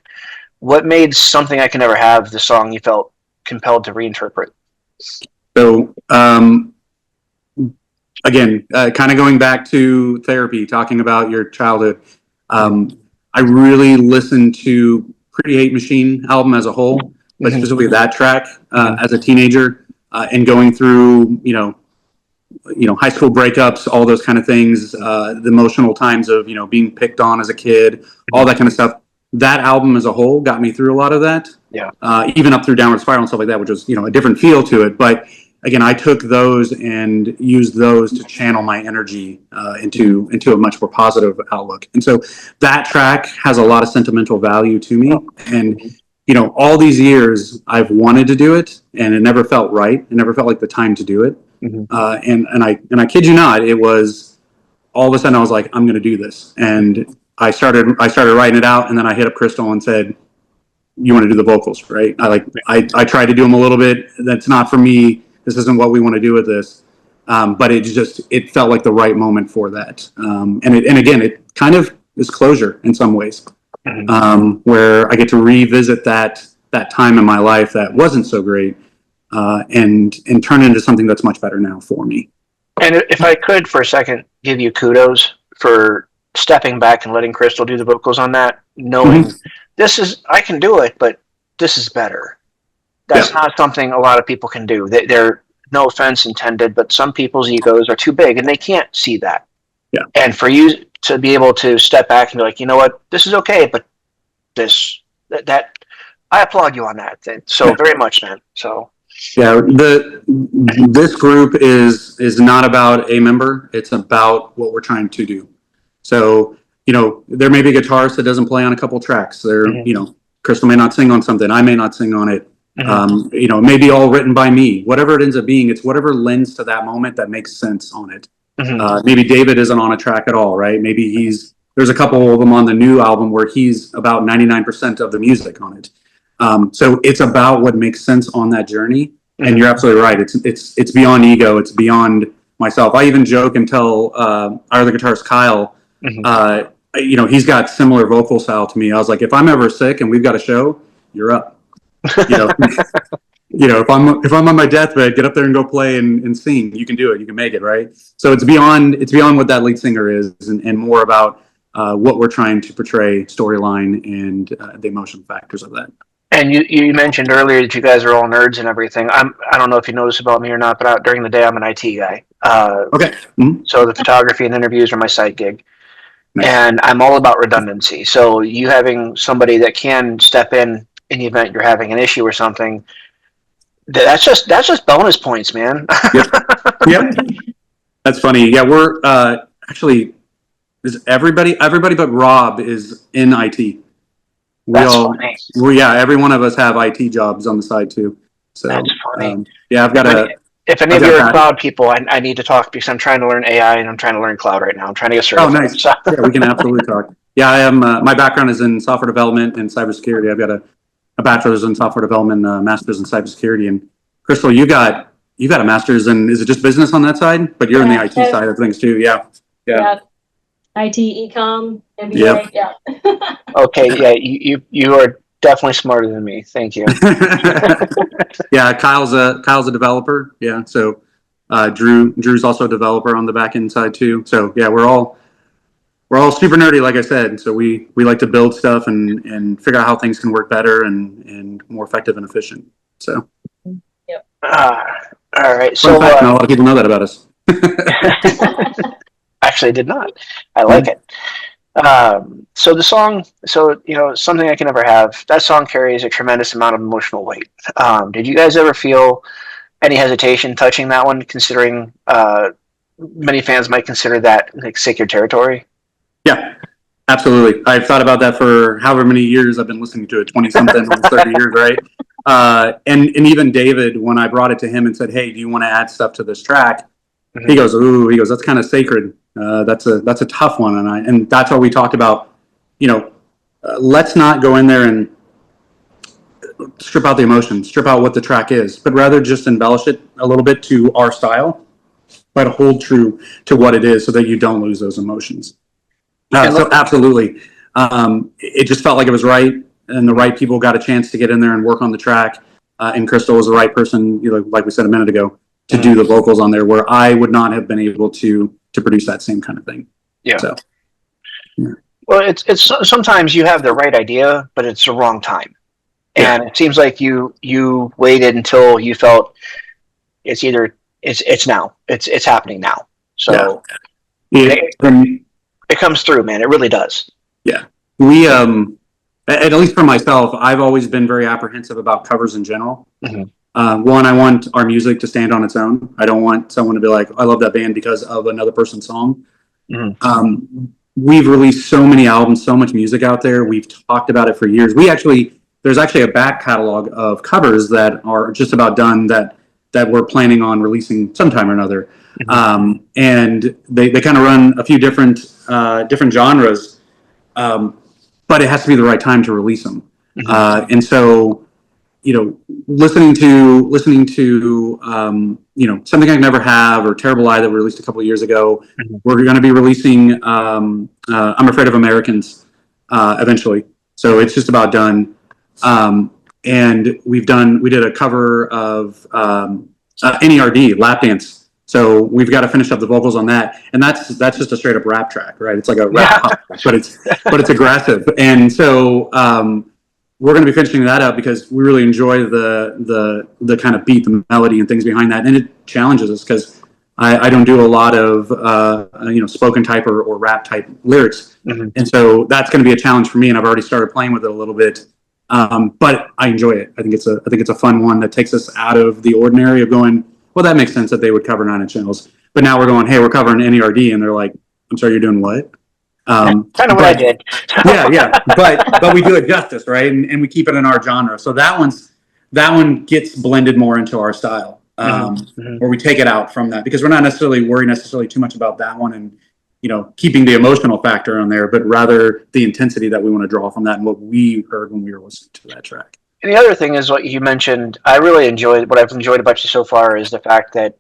what made Something I Can Never Have the song you felt compelled to reinterpret? So, again, kind of going back to therapy, talking about your childhood. I really listened to Pretty Hate Machine album as a whole, but specifically that track as a teenager, and going through, high school breakups, all those kind of things, the emotional times of, being picked on as a kid, all that kind of stuff. That album as a whole got me through a lot of that. Yeah. Even up through Downward Spiral and stuff like that, which was, a different feel to it. But again, I took those and used those to channel my energy into a much more positive outlook. And so that track has a lot of sentimental value to me. And, all these years I've wanted to do it, and it never felt right. It never felt like the time to do it. And I kid you not, it was all of a sudden I was like, I'm going to do this. And I started writing it out, and then I hit up Krystal and said, you want to do the vocals, right? I tried to do them a little bit. That's not for me. This isn't what we want to do with this. But it felt like the right moment for that. And again, it kind of is closure in some ways, where I get to revisit that time in my life that wasn't so great, and turn it into something that's much better now for me. And if I could for a second give you kudos for stepping back and letting Krystal do the vocals on that, knowing I can do it, but this is better. That's not something a lot of people can do. They're, no offense intended, but some people's egos are too big and they can't see that. Yeah. And for you to be able to step back and be like, you know what, this is okay, but that I applaud you on that. So very much, man. So. Yeah, this group is not about a member. It's about what we're trying to do. So, there may be a guitarist that doesn't play on a couple tracks. Krystal may not sing on something. I may not sing on it. It may be all written by me. Whatever it ends up being, it's whatever lends to that moment that makes sense on it. Maybe David isn't on a track at all, right? Maybe there's a couple of them on the new album where he's about 99% of the music on it. So it's about what makes sense on that journey. And you're absolutely right. It's beyond ego. It's beyond myself. I even joke and tell our other guitarist, Kyle, he's got similar vocal style to me. I was like, if I'm ever sick and we've got a show, you're up. If I'm on my deathbed, get up there and go play and sing. You can do it. You can make it, right? So it's beyond what that lead singer is, and more about what we're trying to portray, storyline, and the emotional factors of that. And you mentioned earlier that you guys are all nerds and everything. I don't know if you know this about me or not, but during the day I'm an IT guy. Okay. So the photography and interviews are my side gig. Nice. And I'm all about redundancy. So you having somebody that can step in the event you're having an issue or something, that's just bonus points, man. Yep. That's funny. Yeah, we're actually everybody but Rob is in IT. Funny. Every one of us have IT jobs on the side too. So that's funny. I've got if any of you are cloud people, I need to talk because I'm trying to learn AI and I'm trying to learn cloud right now. I'm trying to get certified. Oh, nice. Yeah, we can absolutely talk. Yeah, I am. My background is in software development and cybersecurity. I've got a bachelor's in software development, master's in cybersecurity. And Krystal, you got a master's in, is it just business on that side? But you're in the IT side of things too. Yeah. IT, ecom, MBA. Yeah. Okay. Yeah. You are definitely smarter than me. Thank you. Yeah. Kyle's a developer. Yeah. So, Drew's also a developer on the back end side too. So yeah, we're all super nerdy, like I said. So we like to build stuff and figure out how things can work better and more effective and efficient. So. Yep. All right. So not a lot of people know that about us. Actually, I did not. I like it. So the song, something I can never have. That song carries a tremendous amount of emotional weight. Did you guys ever feel any hesitation touching that one, considering many fans might consider that like sacred territory? Yeah, absolutely. I've thought about that for however many years I've been listening to it, 20-something, 30 years, right? And even David, when I brought it to him and said, hey, do you want to add stuff to this track? He goes, that's kind of sacred. That's a tough one. And that's what we talked about, let's not go in there and strip out the emotion, strip out what the track is, but rather just embellish it a little bit to our style, but hold true to what it is so that you don't lose those emotions. So absolutely. It just felt like it was right, and the right people got a chance to get in there and work on the track. And Krystal was the right person, like we said a minute ago, to do the vocals on there, where I would not have been able to produce that same kind of thing. Yeah. So, yeah. Well, it's sometimes you have the right idea, but it's the wrong time. And it seems like you waited until you felt it's either it's now. It's happening now. So it comes through, man. It really does. Yeah. We at least for myself, I've always been very apprehensive about covers in general. One, I want our music to stand on its own. I don't want someone to be like, I love that band because of another person's song. We've released so many albums, so much music out there. We've talked about it for years. There's actually a back catalog of covers that are just about done that we're planning on releasing sometime or another. And they kind of run a few different genres, but it has to be the right time to release them. And so, listening to Something I Can Never Have or Terrible Lie that we released a couple of years ago, we're going to be releasing I'm Afraid of Americans eventually. So it's just about done. And we did a cover of NERD, Lap Dance. So we've got to finish up the vocals on that, and that's just a straight up rap track, right? It's like a rap pop, but it's aggressive, and so we're going to be finishing that up because we really enjoy the kind of beat, the melody, and things behind that, and it challenges us because I don't do a lot of spoken type or rap type lyrics, and so that's going to be a challenge for me, and I've already started playing with it a little bit. But I enjoy it. I think it's a fun one that takes us out of the ordinary of going, well, that makes sense that they would cover Nine Inch Nails. But now we're going, hey, we're covering NERD, and they're like, I'm sorry, you're doing what? Kind of what I did. yeah. But we do it justice, right? And we keep it in our genre. So that one gets blended more into our style, where we take it out from that because we're not necessarily worried too much about that one and keeping the emotional factor on there, but rather the intensity that we want to draw from that and what we heard when we were listening to that track. And the other thing is what you mentioned. I really enjoyed what I've enjoyed about you so far is the fact that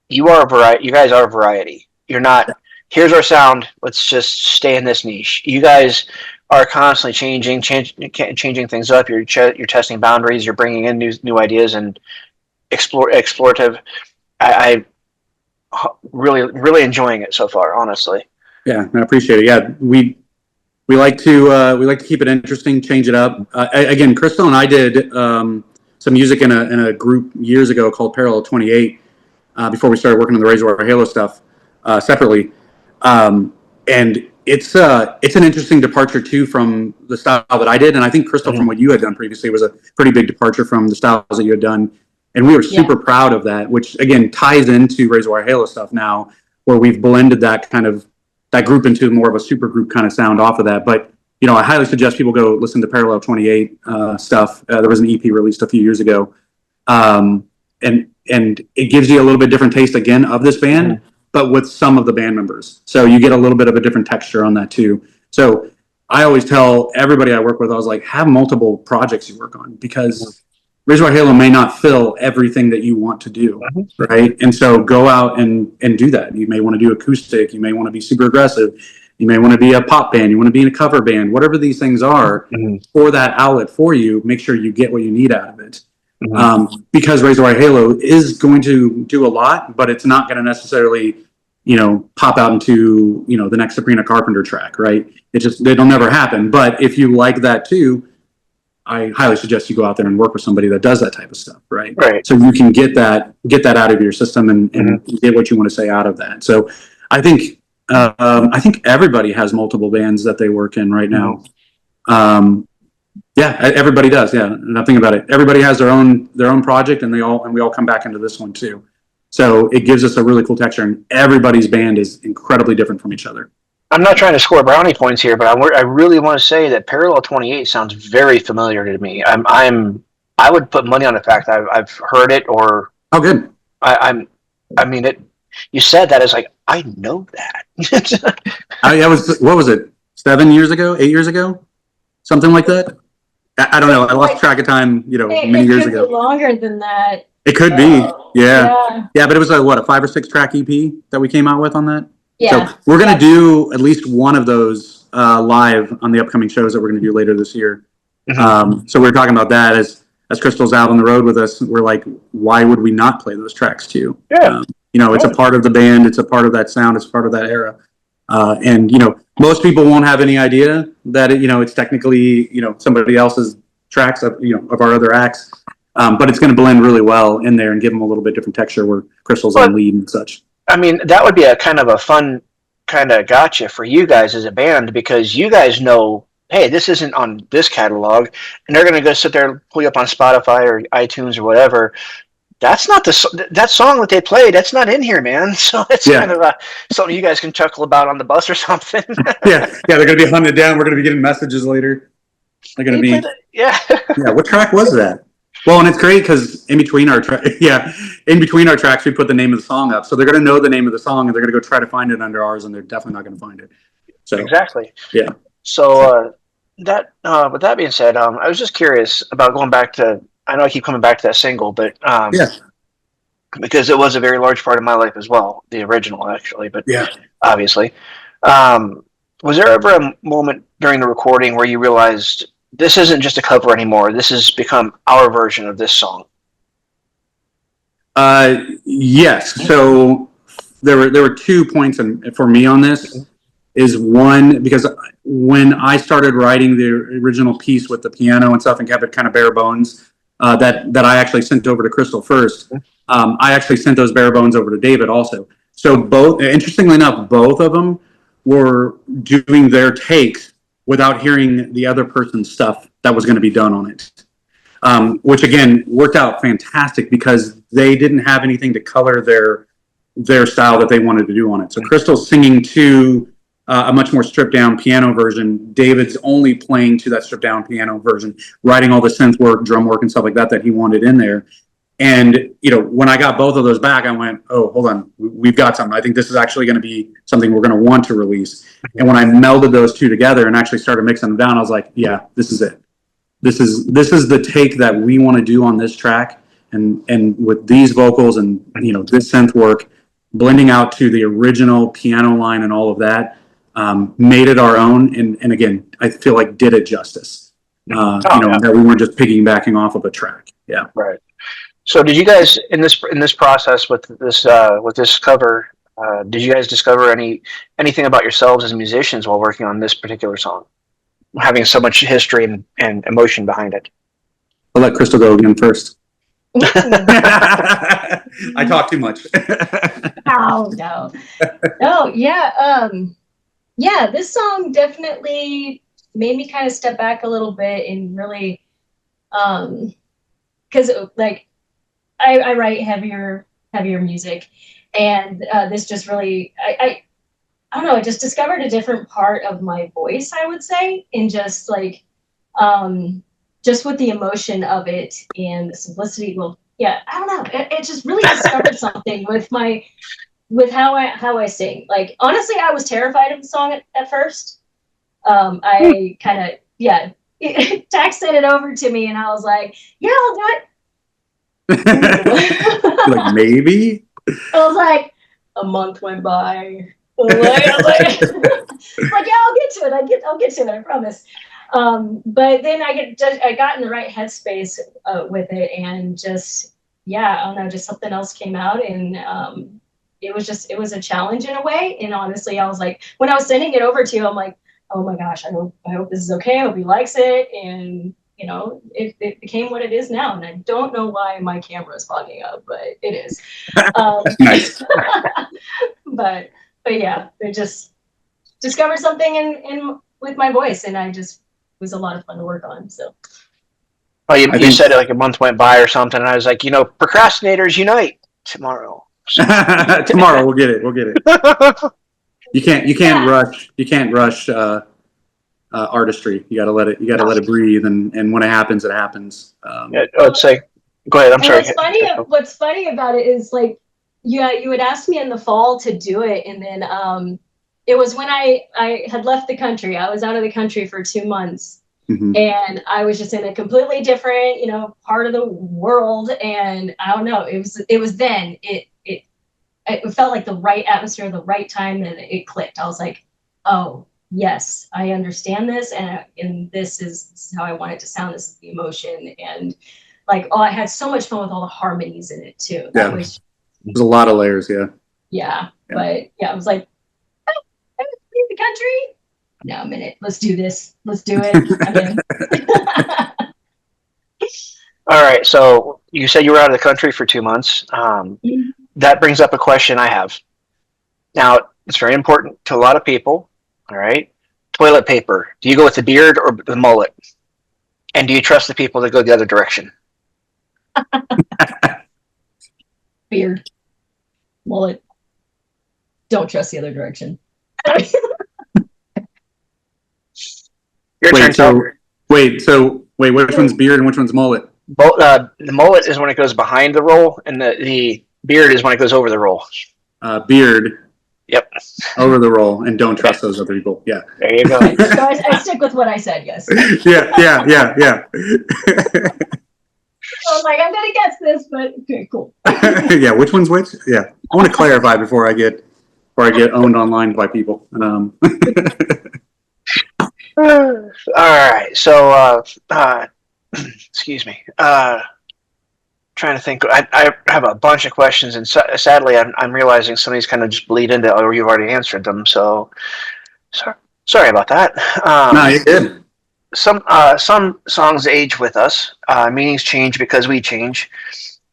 you guys are a variety. You're not. Here's our sound. Let's just stay in this niche. You guys are constantly changing things up. You're testing boundaries. You're bringing in new ideas and explorative. I really enjoying it so far, honestly. Yeah, I appreciate it. Yeah, we like to keep it interesting, change it up. Again, Krystal and I did some music in a group years ago called Parallel 28 before we started working on the Razorwire Halo stuff separately, and it's an interesting departure too from the style that I did, and I think Krystal from what you had done previously was a pretty big departure from the styles that you had done. And we were super proud of that, which again ties into Razorwire Halo stuff now, where we've blended that group into more of a super group kind of sound off of that. But I highly suggest people go listen to Parallel 28 stuff. There was an EP released a few years ago, and it gives you a little bit different taste again of this band, but with some of the band members. So you get a little bit of a different texture on that too. So I always tell everybody I work with, I was like, have multiple projects you work on because Razorwire Halo may not fill everything that you want to do, right? And so go out and do that. You may want to do acoustic. You may want to be super aggressive. You may want to be a pop band. You want to be in a cover band. Whatever these things are for that outlet for you, make sure you get what you need out of it. Because Razorwire Halo is going to do a lot, but it's not going to necessarily, pop out into, the next Sabrina Carpenter track, right? It'll never happen. But if you like that too, I highly suggest you go out there and work with somebody that does that type of stuff, right? Right. So you can get that out of your system and get what you want to say out of that. So I think everybody has multiple bands that they work in right now. Everybody does. Yeah, and I'm thinking about it. Everybody has their own project, and we all come back into this one too. So it gives us a really cool texture, and everybody's band is incredibly different from each other. I'm not trying to score brownie points here, but I really want to say that Parallel 28 sounds very familiar to me. I would put money on the fact that I've heard it or. Oh, good. I mean it. You said that as like I know that. What was it? 7 years ago? 8 years ago? Something like that. I don't know. I lost track of time. Many years ago. Be longer than that. It could be. Yeah. But it was a 5 or 6 track EP that we came out with on that. Yeah. So we're going to do at least one of those live on the upcoming shows that we're going to do later this year. So we were talking about that as Krystal's out on the road with us. We're like, why would we not play those tracks too? Yeah. It's a part of the band. It's a part of that sound. It's part of that era. And most people won't have any idea that it's technically somebody else's tracks of our other acts. But it's going to blend really well in there and give them a little bit different texture where Krystal's on lead and such. I mean, that would be a kind of a fun kind of gotcha for you guys as a band, because you guys know, hey, this isn't on this catalog, and they're going to go sit there and pull you up on Spotify or iTunes or whatever. That's not that song that they played. That's not in here, man. So it's kind of something you guys can chuckle about on the bus or something. yeah, they're going to be hunting it down. We're going to be getting messages later. They're going to be, yeah. What track was that? Well, and it's great because in between our tracks, we put the name of the song up, so they're going to know the name of the song, and they're going to go try to find it under ours, and they're definitely not going to find it. So Exactly. Yeah. So that with that being said, I was just curious about going back to. I know I keep coming back to that single, but because it was a very large part of my life as well, the original actually, but obviously, was there ever a moment during the recording where you realized this isn't just a cover anymore? This has become our version of this song. Yes. So there were 2 points for me on this. Is one, because when I started writing the original piece with the piano and stuff and kept it kind of bare bones, that I actually sent over to Krystal first. I actually sent those bare bones over to David also. So interestingly enough, both of them were doing their takes without hearing the other person's stuff that was going to be done on it. Which again worked out fantastic because they didn't have anything to color their style that they wanted to do on it. So Krystal's singing to a much more stripped down piano version. David's only playing to that stripped down piano version, writing all the synth work, drum work, and stuff like that he wanted in there. And when I got both of those back, I went, oh, hold on, we've got something. I think this is actually going to be something we're going to want to release. And when I melded those two together and actually started mixing them down, I was like, yeah, this is it. This is the take that we want to do on this track, and with these vocals and this synth work, blending out to the original piano line and all of that, made it our own, and again, I feel like did it justice. That we weren't just piggybacking off of a track. Yeah. Right. So did you guys in this process with this cover? Did you guys discover anything about yourselves as musicians while working on this particular song, having so much history and emotion behind it? I'll let Krystal go again first. I talk too much. Oh no, yeah. This song definitely made me kind of step back a little bit and really, because like I write heavier music, and this just really I don't know, I just discovered a different part of my voice, I would say, and just like just with the emotion of it and the simplicity. Well, yeah, I don't know. It just really discovered something with how I sing. Like, honestly, I was terrified of the song at first. I kind of, Tax sent it over to me, and I was like, yeah, I'll do it. Like, maybe? I was like, a month went by. I was like, yeah, I'll get to it. I'll get to it. I promise. But then I got in the right headspace with it, and just I don't know, just something else came out, and it was a challenge in a way. And honestly, I was like, when I was sending it over to you, I'm like, oh my gosh, I hope this is okay. I hope he likes it, and it became what it is now. And I don't know why my camera is fogging up, but it is. Nice. but yeah, they just discovered something in with my voice, and it was a lot of fun to work on. So. Well, you said it like a month went by or something, and I was like, procrastinators unite tomorrow. Tomorrow we'll get it. You can't rush artistry. You gotta let it breathe, and when it happens, it happens. Let's say, go ahead. I'm sorry. What's funny about it is, like, you had asked me in the fall to do it, and then it was when I had left the country. I was out of the country for 2 months. Mm-hmm. And I was just in a completely different, part of the world. And I don't know, it was then it felt like the right atmosphere, the right time, and it clicked. I was like, oh yes, I understand this. And this is how I want it to sound. This is the emotion. And like, I had so much fun with all the harmonies in it too. Yeah. There's a lot of layers. Yeah. But I was like, I leave the country. No, a minute. Let's do this. Let's do it. I'm in. All right. So you said you were out of the country for 2 months. That brings up a question I have. Now, it's very important to a lot of people. All right. Toilet paper. Do you go with the beard or the mullet? And do you trust the people that go the other direction? Beard, mullet. Don't trust the other direction. Your turn. Wait, which one's beard and which one's mullet? The mullet is when it goes behind the roll, and the beard is when it goes over the roll. Beard. Yep. Over the roll, and don't trust those other people. Yeah. There you go. So I stick with what I said. Yes. Yeah. So I'm like, I'm gonna guess this, but okay, cool. Yeah. Which one's which? Yeah. I want to clarify before I get owned online by people. All right. So, excuse me. Trying to think. I have a bunch of questions, and sadly, I'm realizing some of these kind of just bleed into, or you've already answered them. So, sorry about that. No, you're good. Some songs age with us. Meanings change because we change.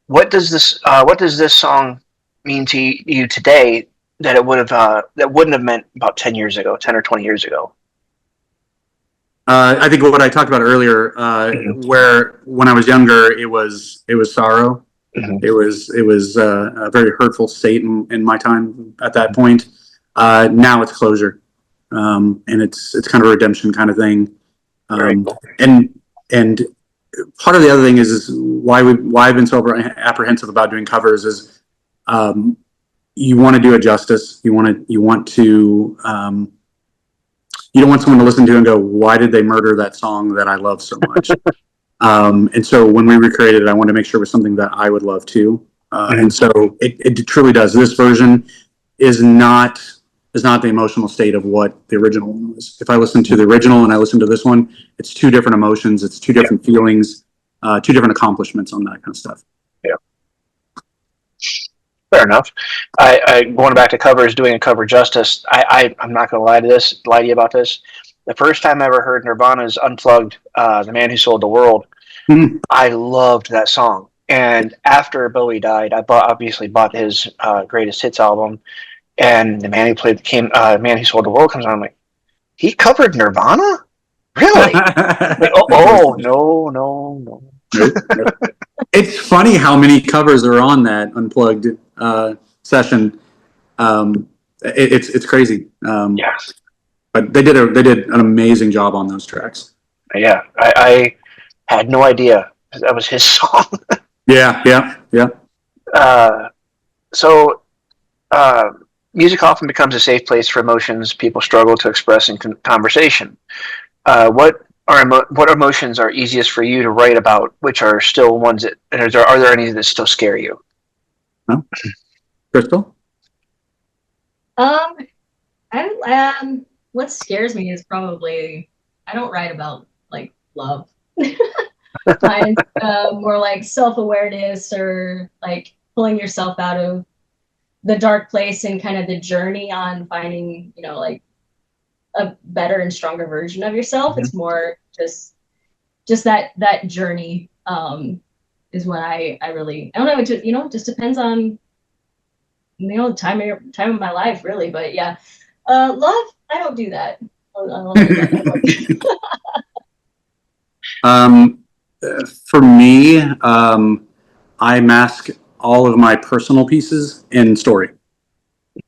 What does this song mean to you today that it would have that wouldn't have meant about 10 years ago, 10 or 20 years ago? I think what I talked about earlier, where when I was younger, it was sorrow. Mm-hmm. It was a very hurtful state in my time at that point. Now it's closure, and it's kind of a redemption kind of thing. And part of the other thing is why I've been so apprehensive about doing covers is you want to do it justice. You want to. You don't want someone to listen to and go, why did they murder that song that I love so much? And so when we recreated it, I wanted to make sure it was something that I would love too. And so it truly does. This version is not the emotional state of what the original one was. If I listen to the original and I listen to this one, it's two different emotions. It's two different feelings, two different accomplishments on that kind of stuff. Yeah. Fair enough. I going back to covers, doing a cover justice. I'm not going to lie to you about this. The first time I ever heard Nirvana's Unplugged, "The Man Who Sold the World," I loved that song. And after Bowie died, I obviously bought his greatest hits album, and the man who sold the world comes on. I'm like, he covered Nirvana? Really? Like, no. It's funny how many covers are on that Unplugged session. It's crazy. Yeah. But they did an amazing job on those tracks. Yeah, I had no idea that was his song. Yeah. So, music often becomes a safe place for emotions people struggle to express in conversation. What emotions are easiest for you to write about? Which are still ones that are there any that still scare you? No? Krystal? What scares me is probably I don't write about like love. Mine's more like self-awareness or like pulling yourself out of the dark place and kind of the journey on finding, like a better and stronger version of yourself. Mm-hmm. It's more just that journey is what I really, I don't know, it just depends on, time of my life really. But yeah, love, I don't do that. For me, I mask all of my personal pieces in story.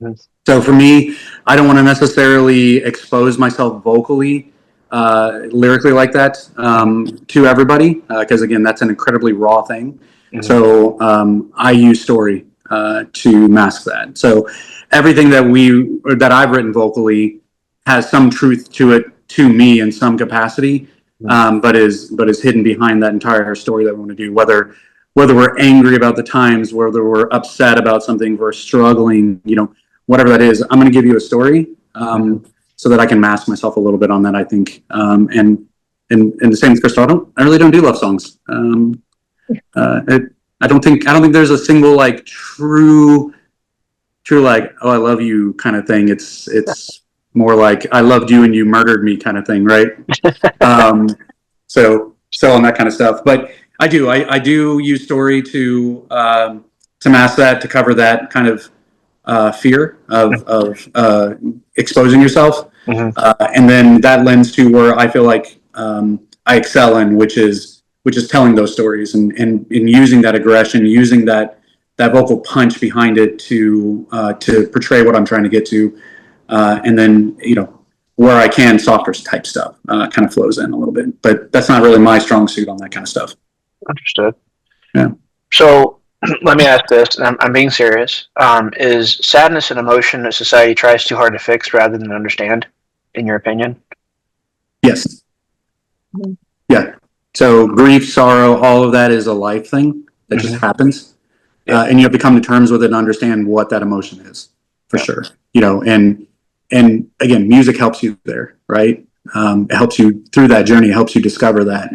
Mm-hmm. So for me, I don't want to necessarily expose myself vocally, lyrically like that to everybody, because again, that's an incredibly raw thing. Mm-hmm. So I use story to mask that. So everything that I've written vocally has some truth to it, to me in some capacity, but is hidden behind that entire story that we want to do. Whether we're angry about the times, whether we're upset about something, we're struggling, whatever that is, I'm going to give you a story so that I can mask myself a little bit on that, I think. And the same with Krystal, I really don't do love songs. I don't think there's a single like true like, oh, I love you kind of thing. It's more like I loved you and you murdered me kind of thing, right? So on that kind of stuff. But I do. I do use story to mask that, to cover that kind of fear of exposing yourself, and then that lends to where I feel like I excel in, which is telling those stories and using that aggression, using that vocal punch behind it to portray what I'm trying to get to, and then where I can, softer type stuff kind of flows in a little bit, but that's not really my strong suit on that kind of stuff. Understood. Yeah. So let me ask this, and I'm being serious. Is sadness an emotion that society tries too hard to fix rather than understand, in your opinion? Yes. Yeah. So grief, sorrow, all of that is a life thing that just happens. Yeah. And you have to come to terms with it and understand what that emotion is, for sure. And again, music helps you there, right? It helps you through that journey. It helps you discover that.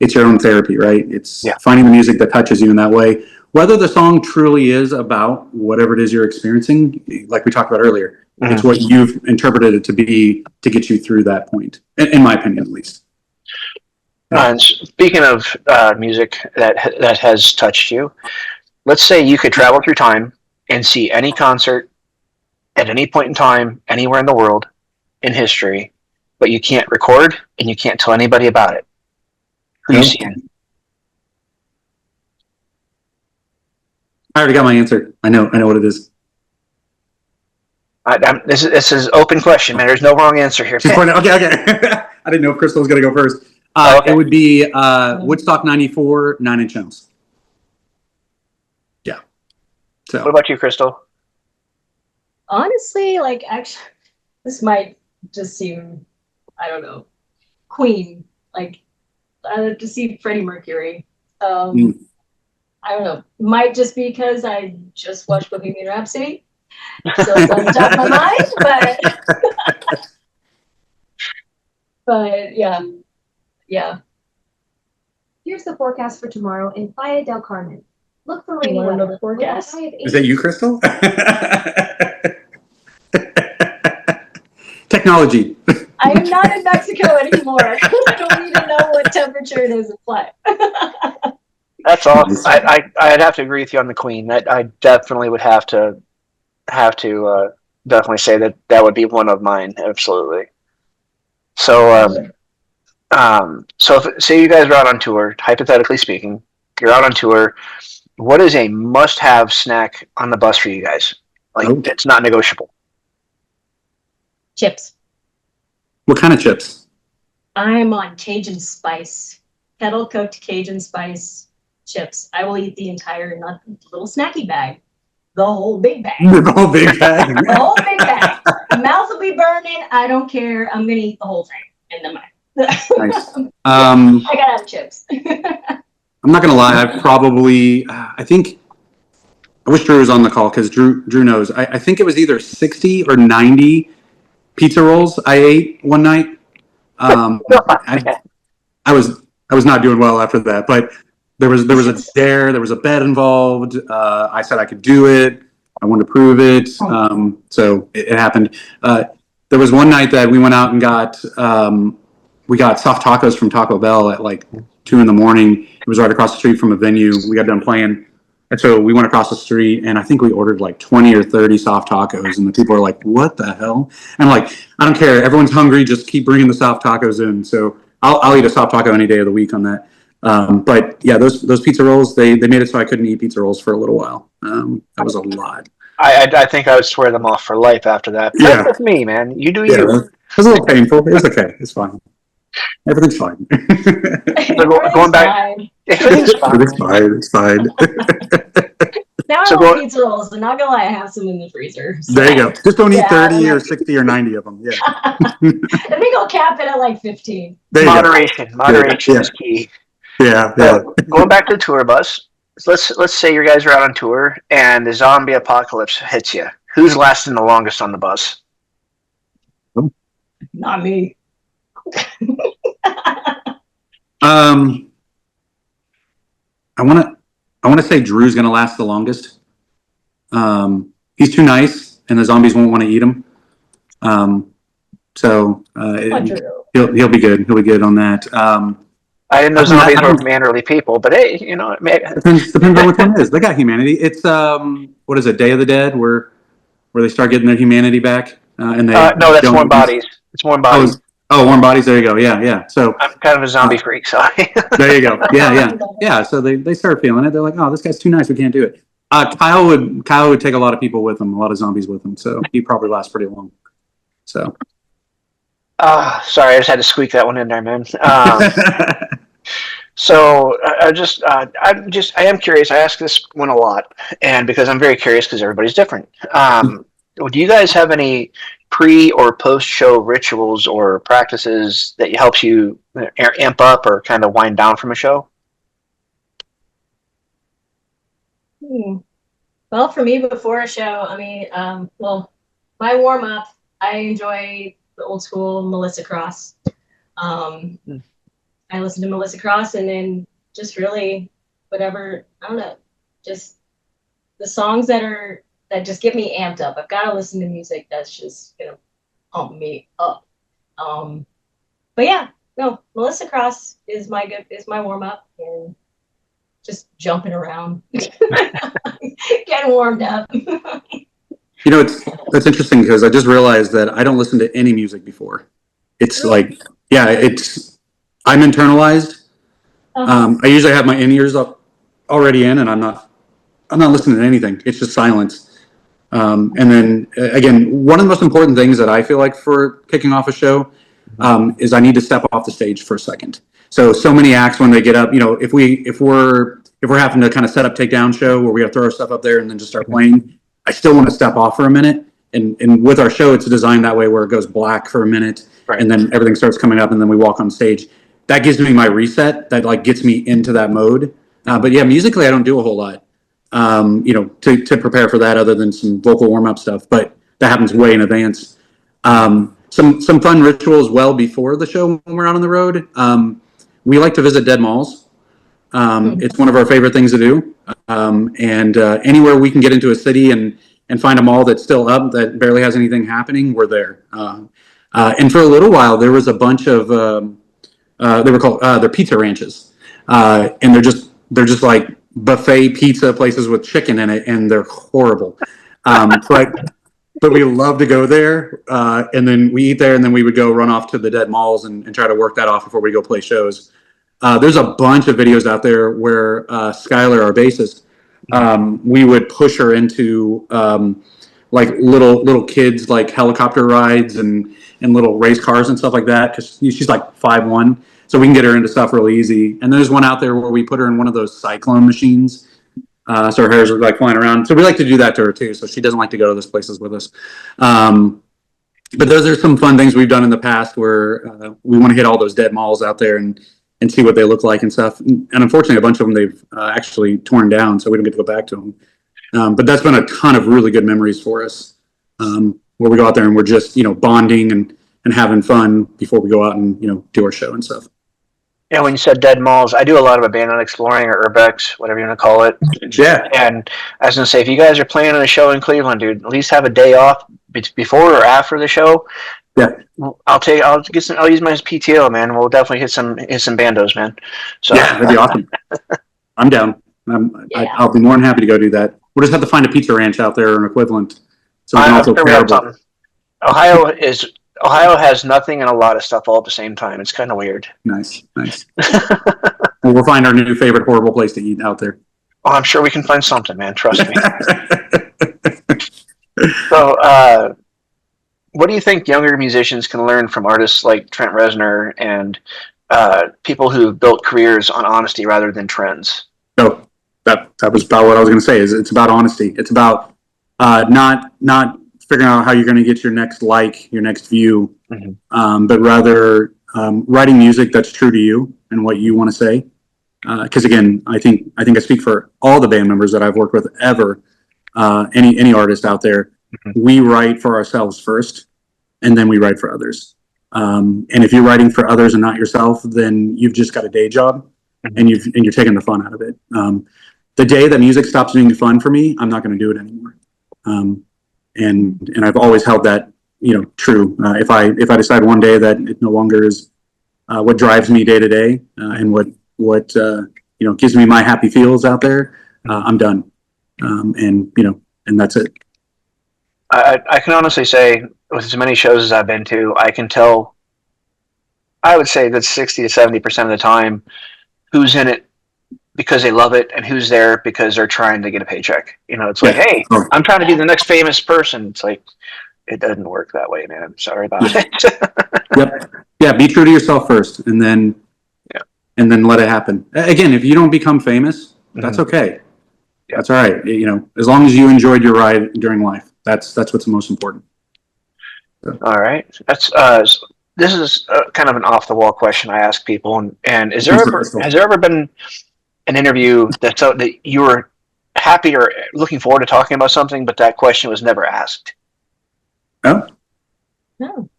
It's your own therapy, right? It's finding the music that touches you in that way. Whether the song truly is about whatever it is you're experiencing, like we talked about earlier, it's what you've interpreted it to be to get you through that point, in my opinion, at least. And speaking of music that has touched you, let's say you could travel through time and see any concert at any point in time, anywhere in the world, in history, but you can't record and you can't tell anybody about it. Who you seeing? I already got my answer. I know what it is. This is open question, man. There's no wrong answer here. Okay. I didn't know if Krystal was going to go first. Okay. It would be Woodstock 94, 9 Inch Nails. Yeah. So. What about you, Krystal? Honestly, actually, this might just seem, I don't know, Queen. To see Freddie Mercury. I don't know. Might just because I just watched Bohemian Rhapsody. So it's on the top of my mind, but yeah. Here's the forecast for tomorrow in Playa del Carmen. Look for rainy weather. The forecast. Is that you, Krystal? Technology. I am not in Mexico anymore. I don't need to know what temperature it is in Playa. That's awesome. I'd have to agree with you on the Queen. I definitely would have to definitely say that would be one of mine. Absolutely. So, say you guys are out on tour, hypothetically speaking, you're out on tour. What is a must-have snack on the bus for you guys? It's not negotiable. Chips. What kind of chips? I'm on Cajun spice, kettle cooked Cajun spice chips. I will eat the entire, not little snacky bag, the whole big bag. The whole big bag. The whole big bag. The mouth will be burning. I don't care. I'm gonna eat the whole thing in the mouth. Nice. I gotta have chips. I'm not gonna lie. I think I wish Drew was on the call because Drew knows. I think it was either 60 or 90 pizza rolls I ate one night. I was not doing well after that, but there was a dare, there was a bet involved. I said I could do it. I wanted to prove it. So it happened. There was one night that we went out and got soft tacos from Taco Bell at 2 a.m. It was right across the street from a venue. We got done playing. And so we went across the street, and I think we ordered 20 or 30 soft tacos, and the people are like, "What the hell?" And I'm like, "I don't care. Everyone's hungry. Just keep bringing the soft tacos in." So I'll eat a soft taco any day of the week on that. But yeah, those pizza rolls, they made it so I couldn't eat pizza rolls for a little while. That was a lot. I think I would swear them off for life after that. Yeah. That's with me, man. You do you. It was a little painful. It was okay. It's fine. Everything's fine. Going back. Everything's fine. It's fine. Now I want pizza rolls, but not gonna lie, I have some in the freezer. So. There you go. Just don't eat 30 or 60 or 90 of them. Yeah. I think I'll cap it at 15. Moderation is key. Yeah. Going back to the tour bus, let's say you guys are out on tour and the zombie apocalypse hits you. Who's lasting the longest on the bus? Not me. I want to say Drew's going to last the longest. He's too nice, and the zombies won't want to eat him. So he'll be good. He'll be good on that. I didn't know I mean, zombies were mannerly people, but hey, you know, depends on which one it is. They got humanity. It's what is it, Day of the Dead, where they start getting their humanity back, and they no, that's don't Warm Bodies. It's Warm Bodies. Warm Bodies. There you go. Yeah. So I'm kind of a zombie freak, so. there you go. Yeah. So they start feeling it. They're like, oh, this guy's too nice. We can't do it. Kyle would take a lot of people with him, a lot of zombies with him. So he'd probably last pretty long. So. Sorry, I just had to squeak that one in there, man. So I am curious. I ask this one a lot, and because I'm very curious, because everybody's different. Do you guys have any pre or post show rituals or practices that helps you amp up or kind of wind down from a show? Well, for me, before a show, I mean, well, my warm up, I enjoy the old school Melissa Cross. I listen to Melissa Cross, and then just really whatever, I don't know, just the songs that just get me amped up. I've got to listen to music that's just gonna pump me up. But yeah, no, Melissa Cross is my warm up, and just jumping around, getting warmed up. You know, that's interesting because I just realized that I don't listen to any music before. It's like, I'm internalized. I usually have my in-ears up already in, and I'm not listening to anything. It's just silence. And then again, one of the most important things that I feel like for kicking off a show is I need to step off the stage for a second. So many acts when they get up, you know, if we're having to kind of set up takedown show where we have to throw our stuff up there and then just start playing, I still want to step off for a minute. And with our show, it's designed that way where it goes black for a minute, right, and then everything starts coming up, and then we walk on stage. That gives me my reset. That like gets me into that mode. But yeah, musically, I don't do a whole lot, you know, to prepare for that other than some vocal warm up stuff. But that happens way in advance. Some fun rituals well before the show when we're out on the road. We like to visit dead malls. It's one of our favorite things to do. And anywhere we can get into a city and find a mall that's still up that barely has anything happening, we're there. And for a little while, there was a bunch of they were called they're pizza ranches, and they're just like buffet pizza places with chicken in it, and they're horrible. But we love to go there, and then we eat there, and then we would go run off to the dead malls and try to work that off before we go play shows. There's a bunch of videos out there where Skylar, our bassist, we would push her into like little kids like helicopter rides and little race cars and stuff like that because she's like 5'1", so we can get her into stuff really easy. And there's one out there where we put her in one of those cyclone machines, so her hairs are like flying around. So we like to do that to her too, so she doesn't like to go to those places with us. But those are some fun things we've done in the past where we want to hit all those dead malls out there and see what they look like and stuff. And unfortunately, a bunch of them they've actually torn down, so we don't get to go back to them. But that's been a ton of really good memories for us, where we go out there and we're just, you know, bonding and having fun before we go out and, you know, do our show and stuff. Yeah, when you said dead malls, I do a lot of abandoned exploring or urbex, whatever you want to call it. Yeah. And I was gonna say, if you guys are planning a show in Cleveland, dude, at least have a day off before or after the show. Yeah, I'll use my PTO, man. We'll definitely hit some bandos, man. So yeah, that'd be awesome. I'm down. I'll be more than happy to go do that. We'll just have to find a pizza ranch out there or an equivalent. So Ohio has nothing and a lot of stuff all at the same time. It's kind of weird. Nice. Well, we'll find our new favorite horrible place to eat out there. Oh, I'm sure we can find something, man. Trust me. So, what do you think younger musicians can learn from artists like Trent Reznor and people who built careers on honesty rather than trends? Oh, that was about what I was going to say. It's about honesty. It's about not figuring out how you're going to get your next your next view, but rather writing music that's true to you and what you want to say. Because again, I think I speak for all the band members that I've worked with ever. Any artist out there, we write for ourselves first, and then we write for others. And if you're writing for others and not yourself, then you've just got a day job, and you're taking the fun out of it. The day that music stops being fun for me, I'm not going to do it anymore. And I've always held that, you know, true. If I decide one day that it no longer is what drives me day to day, and what gives me my happy feels out there, I'm done. And that's it. I can honestly say, with as many shows as I've been to, I can tell, I would say that 60 to 70% of the time, who's in it because they love it and who's there because they're trying to get a paycheck. It's like, hey, I'm trying to be the next famous person. It's like, it doesn't work that way, man. I'm sorry about it. Yep. Yeah. Be true to yourself first, and then let it happen. Again, if you don't become famous, that's okay. Yeah. That's all right. As long as you enjoyed your ride during life, that's what's the most important. So. All right. That's this is kind of an off the wall question I ask people, and has there ever been an interview that you were happy or looking forward to talking about something, but that question was never asked? No. No.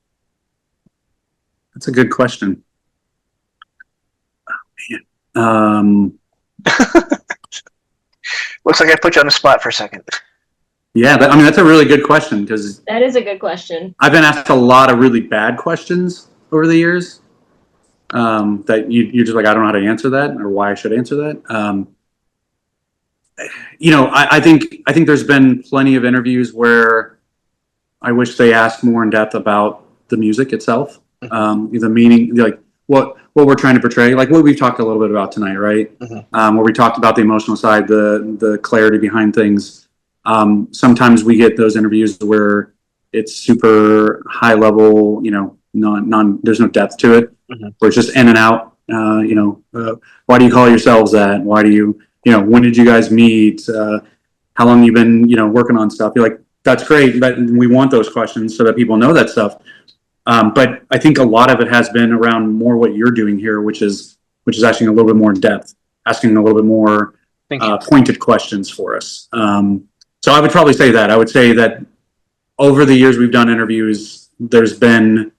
That's a good question. Oh, man. Looks like I put you on the spot for a second. Yeah, that's a really good question, because that is a good question. I've been asked a lot of really bad questions over the years, that you're just like, I don't know how to answer that or why I should answer that. I think there's been plenty of interviews where I wish they asked more in depth about the music itself, the meaning, like what we're trying to portray, like what we've talked a little bit about tonight, right? Where we talked about the emotional side, the clarity behind things. Sometimes we get those interviews where it's super high level, there's no depth to it, where it's just in and out. Why do you call yourselves that? Why do you, when did you guys meet? How long you been, working on stuff? You're like, that's great, but we want those questions so that people know that stuff. But I think a lot of it has been around more what you're doing here, which is asking a little bit more in depth, asking a little bit more pointed questions for us. So I would probably say that. I would say that over the years we've done interviews, there's been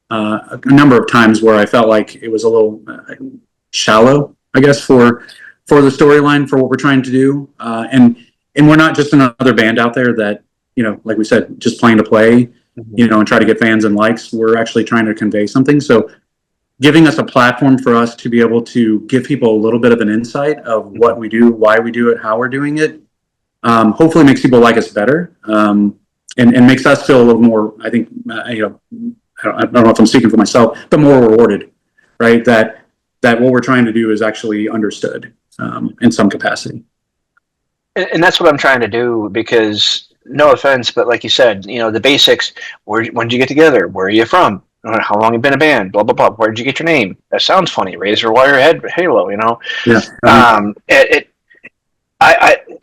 a number of times where I felt like it was a little shallow, I guess, for the storyline, for what we're trying to do. And we're not just another band out there that, like we said, just playing to play, and try to get fans and likes. We're actually trying to convey something. So giving us a platform for us to be able to give people a little bit of an insight of what we do, why we do it, how we're doing it, hopefully makes people like us better, and makes us feel a little more, I think, I don't know if I'm speaking for myself, but more rewarded, right? That what we're trying to do is actually understood in some capacity. And that's what I'm trying to do, because no offense, but like you said, the basics, when did you get together? Where are you from? How long have you been a band? Blah, blah, blah. Where did you get your name? That sounds funny. Razorwire Halo, Yeah.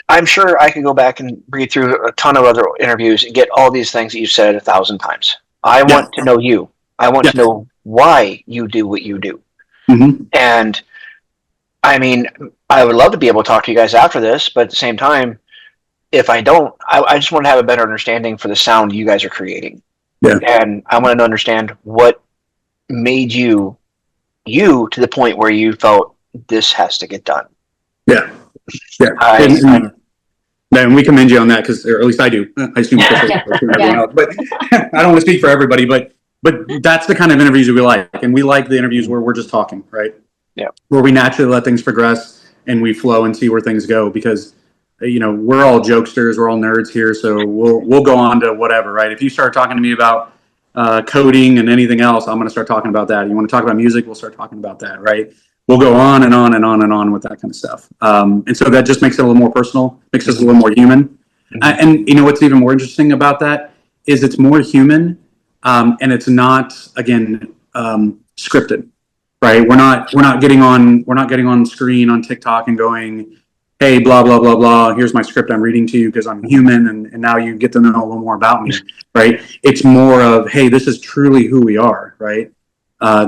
I'm sure I could go back and read through a ton of other interviews and get all these things that you've said 1,000 times. I want to know you. I want to know why you do what you do. And I mean, I would love to be able to talk to you guys after this, but at the same time, if I don't, I just want to have a better understanding for the sound you guys are creating. Yeah. And I want to understand what made you to the point where you felt this has to get done. Yeah. Yeah. And we commend you on that, because, or at least I do. I assume everyone else, but I don't want to speak for everybody, but that's the kind of interviews that we like. And we like the interviews where we're just talking, right? Yeah. Where we naturally let things progress and we flow and see where things go, because we're all jokesters, we're all nerds here, so we'll go on to whatever, right? If you start talking to me about coding and anything else, I'm going to start talking about that. You want to talk about music, we'll start talking about that, right? We'll go on and on and on and on with that kind of stuff. And so that just makes it a little more personal, makes us a little more human. And what's even more interesting about that is it's more human, and it's not, again, scripted, right? We're not getting on screen on TikTok and going, hey, blah, blah, blah, blah, here's my script I'm reading to you because I'm human, and now you get to know a little more about me, right? It's more of, hey, this is truly who we are, right?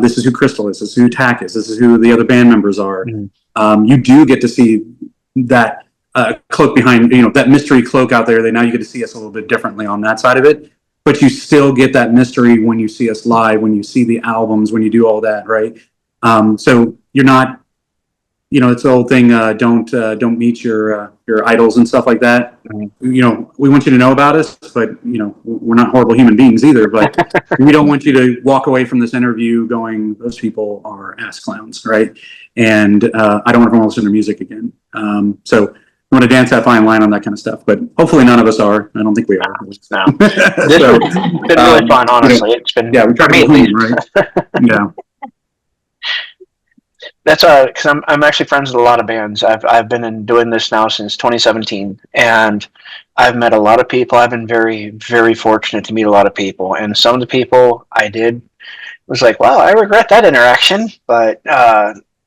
This is who Krystal is, this is who Tack is, this is who the other band members are. You do get to see that cloak behind, that mystery cloak out there, that now you get to see us a little bit differently on that side of it, but you still get that mystery when you see us live, when you see the albums, when you do all that, right? So you're not it's the old thing. Don't meet your idols and stuff like that. We want you to know about us, but we're not horrible human beings either. But we don't want you to walk away from this interview going, "Those people are ass clowns," right? And I don't ever want to listen to music again. So we want to dance that fine line on that kind of stuff. But hopefully, none of us are. I don't think we are. No. It's been really fun, honestly. It's been we try to be clean, right? Yeah. That's because I'm actually friends with a lot of bands. I've been doing this now since 2017, and I've met a lot of people. I've been very, very fortunate to meet a lot of people, and some of the people I did was like, wow, I regret that interaction, but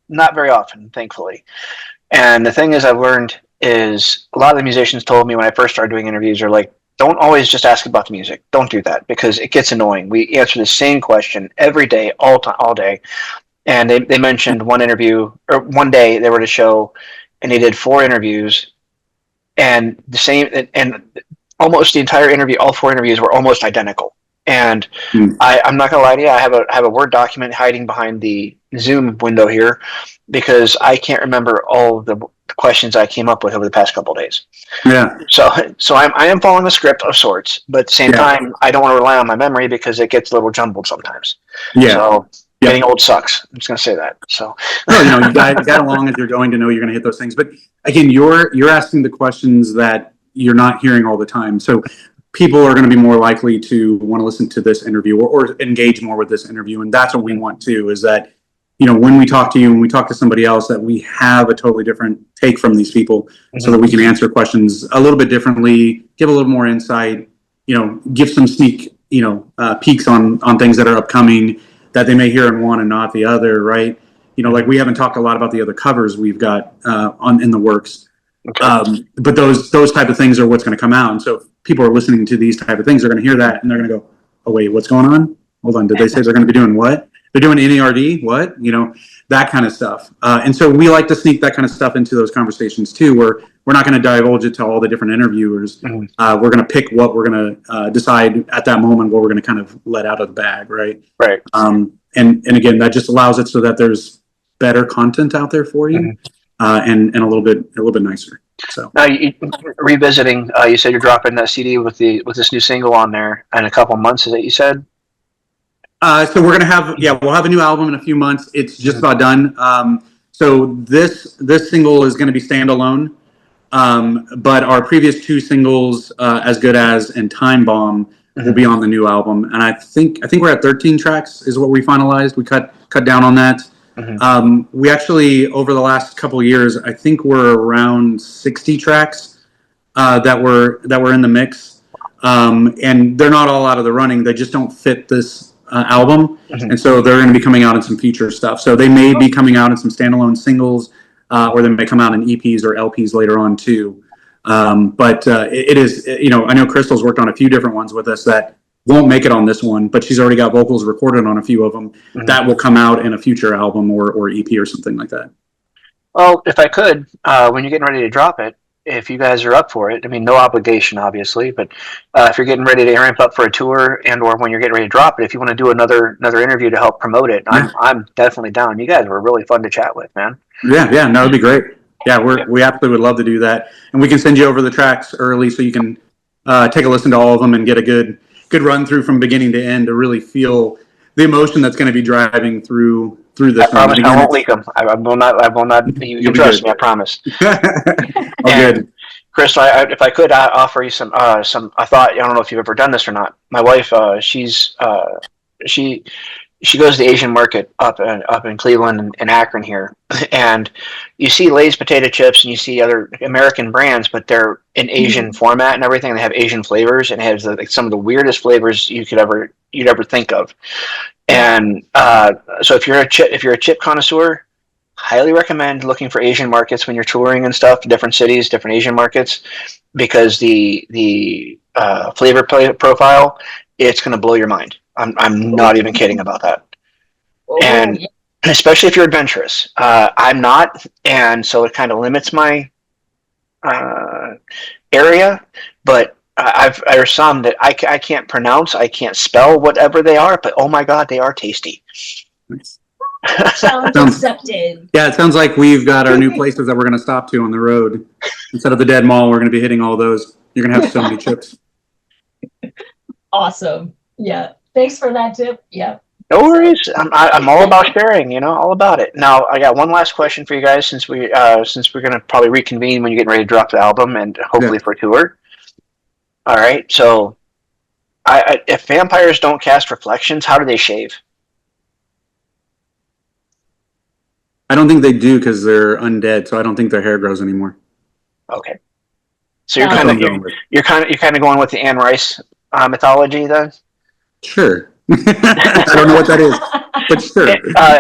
not very often, thankfully. And the thing is, I've learned is a lot of the musicians told me when I first started doing interviews are like, don't always just ask about the music. Don't do that because it gets annoying. We answer the same question every day, all day. And they mentioned one interview, or one day they were at a show, and they did 4 interviews, and the same, and almost the entire interview, all 4 interviews were almost identical. And I'm not gonna lie to you, I have a Word document hiding behind the Zoom window here because I can't remember all of the questions I came up with over the past couple of days. Yeah. So I am following a script of sorts, but at the same time, I don't want to rely on my memory because it gets a little jumbled sometimes. Yeah. So getting old sucks. I'm just going to say that. So no, you got along as you're going to know you're going to hit those things. But again, you're asking the questions that you're not hearing all the time. So people are going to be more likely to want to listen to this interview or engage more with this interview. And that's what we want too, is that, when we talk to you, when we talk to somebody else, that we have a totally different take from these people so that we can answer questions a little bit differently, give a little more insight, give some sneak, peeks on things that are upcoming that they may hear in one and not the other, right? Like we haven't talked a lot about the other covers we've got in the works. Okay. But those type of things are what's going to come out. And so if people are listening to these type of things, they're going to hear that and they're going to go, oh, wait, what's going on? Hold on. Did they say they're going to be doing what? They're doing NERD? What? That kind of stuff. And so we like to sneak that kind of stuff into those conversations too, where we're not going to divulge it to all the different interviewers. We're going to pick what we're going to decide at that moment, what we're going to kind of let out of the bag, right? Right. And again, that just allows it so that there's better content out there for you, and a little bit nicer. So now, revisiting, you said you're dropping that CD with this new single on there in a couple months. Is that you said? So we're gonna have we'll have a new album in a few months. It's just about done. So this single is going to be standalone, but our previous 2 singles, As Good As and Time Bomb, will be on the new album. And I think we're at 13 tracks is what we finalized. We cut down on that. We actually, over the last couple of years, I think we're around 60 tracks that were in the mix, and they're not all out of the running. They just don't fit this album, and so they're going to be coming out in some future stuff. So they may be coming out in some standalone singles, or they may come out in EPs or LPs later on too. But it is, I know Krystal's worked on a few different ones with us that won't make it on this one, but she's already got vocals recorded on a few of them that will come out in a future album or EP or something like that. Well, if I could, when you're getting ready to drop it, if you guys are up for it, I mean, no obligation, obviously, but if you're getting ready to ramp up for a tour and or when you're getting ready to drop it, if you want to do another interview to help promote it, I'm definitely down. You guys were really fun to chat with, man. Yeah, no, it'd be great. Yeah, we absolutely would love to do that, and we can send you over the tracks early so you can take a listen to all of them and get a good run through from beginning to end to really feel the emotion that's going to be driving through this. I promise I won't leak them. I will not. You can trust me. I promise. Good. Krystal, if I could offer you some I thought, I don't know if you've ever done this or not. My wife, she goes to the Asian market up in Cleveland and Akron here, and you see Lay's potato chips and you see other American brands, but they're in Asian format and everything. They have Asian flavors and it has some of the weirdest flavors you'd ever think of. And so if you're a chip connoisseur, highly recommend looking for Asian markets when you're touring and stuff, different cities, different Asian markets, because the flavor profile, it's going to blow your mind. I'm not even kidding about that. And especially if you're adventurous. I'm not, and so it kind of limits my area, but there's some that I can't pronounce, I can't spell whatever they are, but oh my god, they are tasty. Nice. Challenge Sounds- accepted. Yeah, it sounds like we've got our new places that we're going to stop to on the road. Instead of the dead mall, we're going to be hitting all those. You're going to have so many chips. Awesome. Yeah. Thanks for that tip. Yeah. No worries. I'm all about sharing. All about it. Now I got one last question for you guys, since we're gonna probably reconvene when you're getting ready to drop the album and hopefully for tour. All right. So, if vampires don't cast reflections, how do they shave? I don't think they do because they're undead, so I don't think their hair grows anymore. Okay. So you're That's kind what of I'm going you're kind of going with the Anne Rice mythology then. Sure. I don't know what that is, but sure.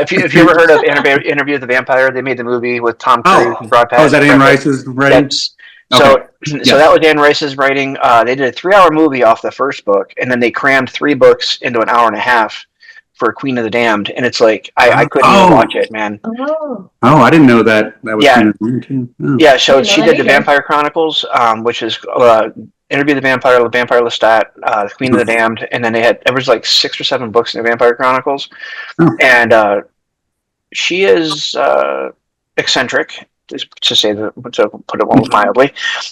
If you ever heard of Interview with the Vampire, they made the movie with Tom Cruise, Brad Pitt. Is that Anne Rice's writing? Yes. So, Okay. so that was Anne Rice's writing. They did a 3-hour movie off the first book, and then they crammed 3 books into an hour and a half for Queen of the Damned. And it's like I couldn't even watch it, man. Oh. Oh, I didn't know that. That was kind of weird too. Oh. Yeah. So I didn't know she that did the either. Vampire Chronicles, which is Interview the Vampire, Le Vampire Lestat, Queen of the Damned, and then there was like 6 or 7 books in the Vampire Chronicles, and she is eccentric, to put it mildly,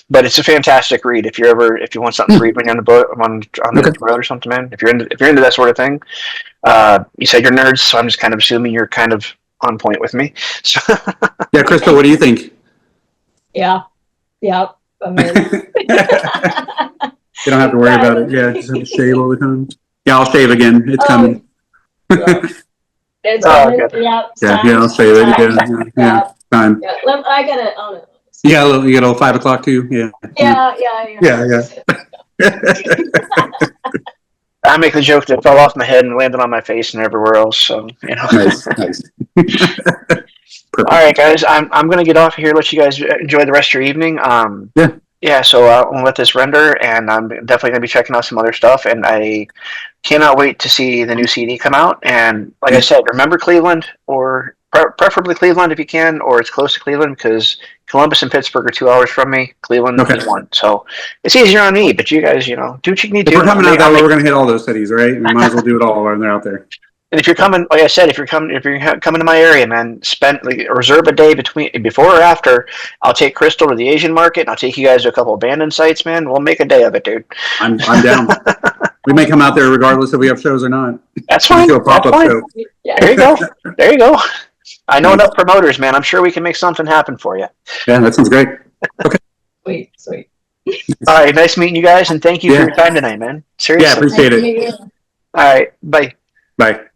but it's a fantastic read if you want something to read when you're on the boat on the road or something, man. If you're into that sort of thing, you said you're nerds, so I'm just kind of assuming you're kind of on point with me. So Yeah, Krystal, what do you think? Yeah. Yep. I'm in. You don't have to worry about it. Yeah, just have to shave all the time. Yeah, I'll shave again. It's coming. Yeah. It's Oh, coming. good. Yep. Yeah, I'll shave it. Yeah. Time. Yeah. I gotta own it. Yeah, you got a 5 o'clock too. Yeah. Yeah. I make the joke that it fell off my head and landed on my face and everywhere else. So Nice. All right, guys, I'm gonna get off here. Let you guys enjoy the rest of your evening. Yeah. So I'll let this render, and I'm definitely gonna be checking out some other stuff. And I cannot wait to see the new CD come out. And like I said, remember Cleveland, or preferably Cleveland if you can, or it's close to Cleveland, because Columbus and Pittsburgh are 2 hours from me. Cleveland is 1, so it's easier on me. But you guys, do what you can do. If we're coming out that way, we're going to hit all those cities, right? We might as well do it all while they're out there. And if you're coming, like I said, if you're coming to my area, man, reserve a day before or after. I'll take Krystal to the Asian market, and I'll take you guys to a couple abandoned sites, man. We'll make a day of it, dude. I'm down. We may come out there regardless if we have shows or not. That's fine. Do a pop-up show. Yeah. There you go. I know enough promoters, man. I'm sure we can make something happen for you. Yeah, that sounds great. Okay. Sweet. All right, nice meeting you guys, and thank you for your time tonight, man. Seriously. Yeah, appreciate it. All right, bye. Bye.